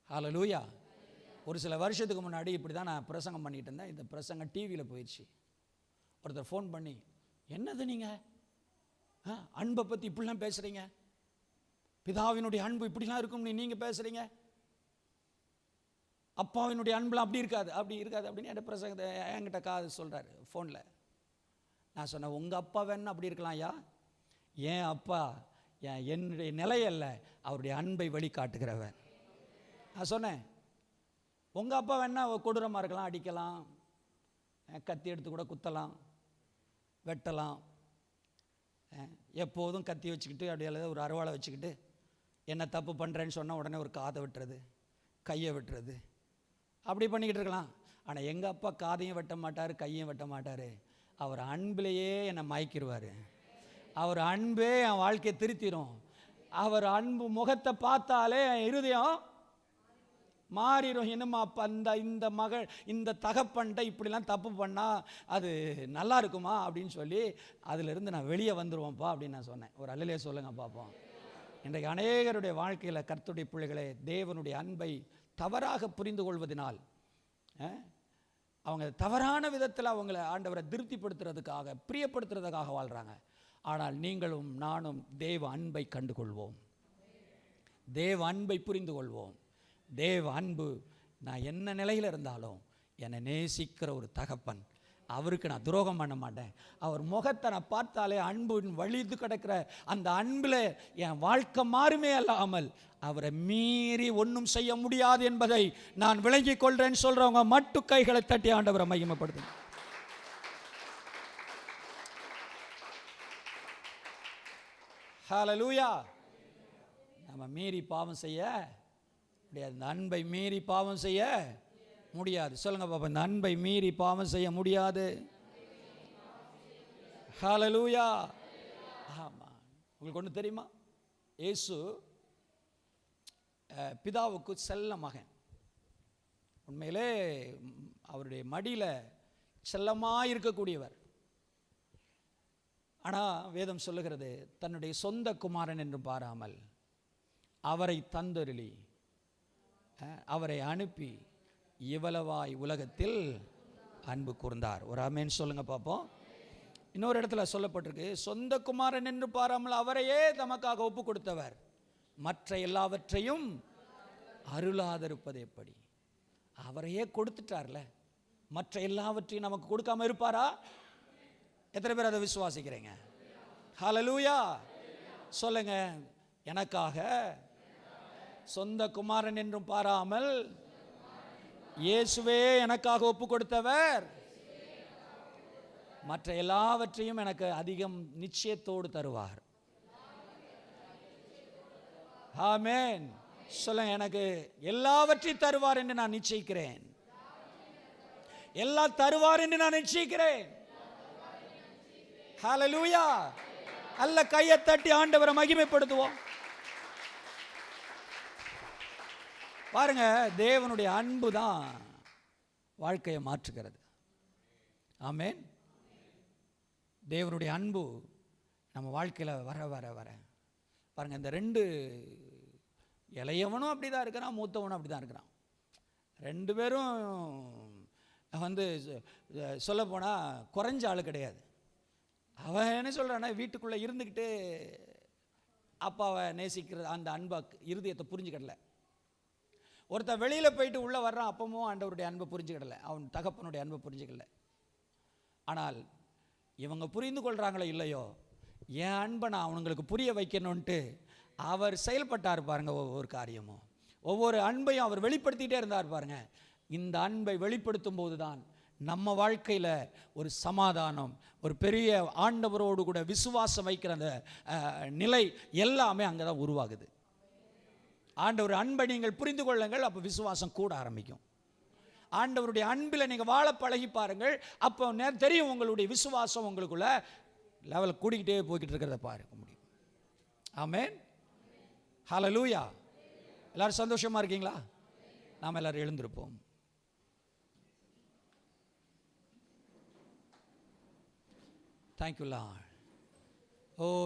ஹல்லேலூயா. ஒரு சில வருஷத்துக்கு முன்னாடி இப்படி தான் நான் பிரசங்கம் பண்ணிட்டு இருந்தேன். இந்த பிரசங்கம் டிவியில் போயிடுச்சு. ஒருத்தர் ஃபோன் பண்ணி, என்னது நீங்கள் அன்பை பற்றி இப்படிலாம் பேசுகிறீங்க, பிதாவினுடைய அன்பு இப்படிலாம் இருக்கும்னு நீங்கள் பேசுகிறீங்க, அப்பாவினுடைய அன்புலாம் அப்படி இருக்காது அப்படின்னு என் பிரசங்கத்தை என்கிட்ட காது சொல்கிறாரு ஃபோனில். நான் சொன்னேன், உங்கள் அப்பா வேணா அப்படி இருக்கலாம் ஐயா, என் அப்பா என்னுடைய நிலையல்ல, அவருடைய அன்பை வெளிக்காட்டுகிறவர். நான் சொன்னேன், உங்கள் அப்பா வேணா கொடூரமாக இருக்கலாம், அடிக்கலாம், கத்தி எடுத்து கூட குத்தலாம், வெட்டலாம், எப்போதும் கத்தி வச்சுக்கிட்டு அப்படி அல்லது ஒரு அருவாளை வச்சுக்கிட்டு என்ன தப்பு பண்ணுறேன்னு சொன்னால் உடனே ஒரு காதை வெட்டுறது, கையை வெட்டுறது, அப்படி பண்ணிக்கிட்டு இருக்கலாம். ஆனால் எங்கள் அப்பா காதையும் வெட்ட மாட்டார், கையும் வெட்ட மாட்டார். அவர் அன்பிலேயே என்னை மயக்கிடுவார். அவர் அன்பே என் வாழ்க்கையை திருத்திடும். அவர் அன்பு முகத்தை பார்த்தாலே என் இருதயம் மாறிடும். என்னம்மா அப்பா இந்த மகள் இந்த தகப்பன்ட்ட இப்படிலாம் தப்பு பண்ணால் அது நல்லா இருக்குமா அப்படின்னு சொல்லி அதிலிருந்து நான் வெளியே வந்துடுவோம்ப்பா அப்படின்னு நான் சொன்னேன். ஒரு அல்லையே சொல்லுங்க பார்ப்போம். இன்றைக்கு அநேகருடைய வாழ்க்கையில் கர்த்தருடைய பிள்ளைகளே தேவனுடைய அன்பை தவறாக புரிந்து கொள்வதனால் அவங்க தவறான விதத்தில் அவங்கள ஆண்டவரை திருப்திப்படுத்துறதுக்காக பிரியப்படுத்துறதுக்காக வாழ்கிறாங்க. ஆனால் நீங்களும் நானும் தேவ அன்பை கண்டுகொள்வோம், தேவ அன்பை புரிந்து கொள்வோம். தேவ அன்பு, நான் என்ன நிலையில் இருந்தாலும் என்னை நேசிக்கிற ஒரு தகப்பன், அவருக்கு நான் துரோகம் பண்ண மாட்டேன். அவர் முகத்தை நான் பார்த்தாலே அன்பு வழிந்து கிடக்கிற அந்த அன்பில் என் வாழ்க்கை மாறுமே அல்லாமல் அவரை மீறி ஒன்றும் செய்ய முடியாது என்பதை நான் விளங்கிக் கொள்றேன்னு சொல்றவங்க மட்டும் கைகளை தட்டி ஆண்டவரை மகிமைப்படுத்துங்க. ஹல்லேலூயா. நம்ம மீறி பாவம் செய்ய முடியாது, இந்த அன்பை மீறி பாவம் செய்ய முடியாது. சொல்லுங்க பாப்பா, இந்த அன்பை மீறி பாவம் செய்ய முடியாது. ஹல்லேலூயா. ஆமா. உங்களுக்கு ஒன்று தெரியுமா, இயேசு பிதாவுக்கு செல்ல மகன். உண்மையிலே அவருடைய மடியில் செல்லமாக இருக்கக்கூடியவர். ஆனால் வேதம் சொல்லுகிறது, தன்னுடைய சொந்த குமாரன் என்று பாராமல் அவரை தந்தருளி அவரை அனுப்பி இவ்வளவாய் உலகத்தில் அன்பு கூர்ந்தார். ஒரு ஆமென் சொல்லுங்க பார்ப்போம். இன்னொரு இடத்துல சொல்லப்பட்டிருக்கு, சொந்த குமாரன் என்று பாராமல் அவரையே தமக்காக ஒப்பு கொடுத்தவர் மற்ற எல்லாவற்றையும் அருளாதிருப்பது எப்படி? அவரையே கொடுத்துட்டார்ல, மற்ற எல்லாவற்றையும் நமக்கு கொடுக்காம இருப்பாரா? எத்தனை பேர் அதை விசுவாசிக்கிறீங்க? ஹல்லேலூயா. சொல்லுங்க, எனக்காக சொந்த குமாரன் என்றும் பாராமல் இயேசுவே எனக்காக ஒப்பு கொடுத்தவர் மற்ற எல்லாவற்றையும் எனக்கு அதிகம் நிச்சயத்தோடு தருவார். ஆமென். சொல்லுங்க, எனக்கு எல்லாவற்றையும் தருவார் என்று நான் நிச்சயிக்கிறேன். எல்லாம் தருவார் என்று நான் நிச்சயிக்கிறேன். ஹல்லேலூயா. அல்ல கையை தட்டி ஆண்டவரை மகிமைப்படுத்துவோம். பாருங்க, தேவனுடைய அன்பு தான் வாழ்க்கையை மாற்றுகிறது. ஆமென். தேவனுடைய அன்பு நம்ம வாழ்க்கையில் வர வர வர பாருங்க, இந்த ரெண்டு இளையவனும் அப்படி தான் இருக்கிறான், மூத்தவனும் அப்படி தான் இருக்கிறான். ரெண்டு பேரும் சொல்லப்போனால் குறைஞ்ச ஆள் கிடையாது. அவன் என்ன சொல்கிறான்னா, வீட்டுக்குள்ளே இருந்துக்கிட்டு அப்பாவை நேசிக்கிறது அந்த அன்பை இருதயத்தை புரிஞ்சுக்கிடல. ஒருத்தன் வெளியில் போயிட்டு உள்ளே வர்றான், அப்பவும் ஆண்டவருடைய அன்பை புரிஞ்சுக்கிடலை, அவன் தகப்பனுடைய அன்பை புரிஞ்சுக்கல. ஆனால் இவங்க புரிந்து கொள்கிறாங்களோ இல்லையோ, என் அன்பை நான் அவங்களுக்கு புரிய வைக்கணுன்ட்டு அவர் செயல்பட்டார் பாருங்க. ஒவ்வொரு காரியமும் ஒவ்வொரு அன்பையும் அவர் வெளிப்படுத்திகிட்டே இருந்தார் பாருங்க. இந்த அன்பை வெளிப்படுத்தும் போது தான் நம்ம வாழ்க்கையில் ஒரு சமாதானம், ஒரு பெரிய ஆண்டவரோடு கூட விசுவாசம் வைக்கிற அந்த நிலை எல்லாமே அங்கே தான் உருவாகுது. ஆண்டவர் அன்பை நீங்கள் புரிந்து கொள்ளுங்கள், அப்போ விசுவாசம் கூட ஆரம்பிக்கும். ஆண்டவருடைய அன்பில் நீங்கள் வாழ பழகி பாருங்கள், அப்போ தெரியும் உங்களுடைய விசுவாசம் உங்களுக்குள்ள லெவல் கூடிக்கிட்டே போய்கிட்டு இருக்கிறத பார்க்க முடியும். ஆமென். ஹல்லேலூயா. எல்லாரும் சந்தோஷமா இருக்கீங்களா? நாம் எல்லாரும் எழுந்திருப்போம். Thank you, Lord. Oh,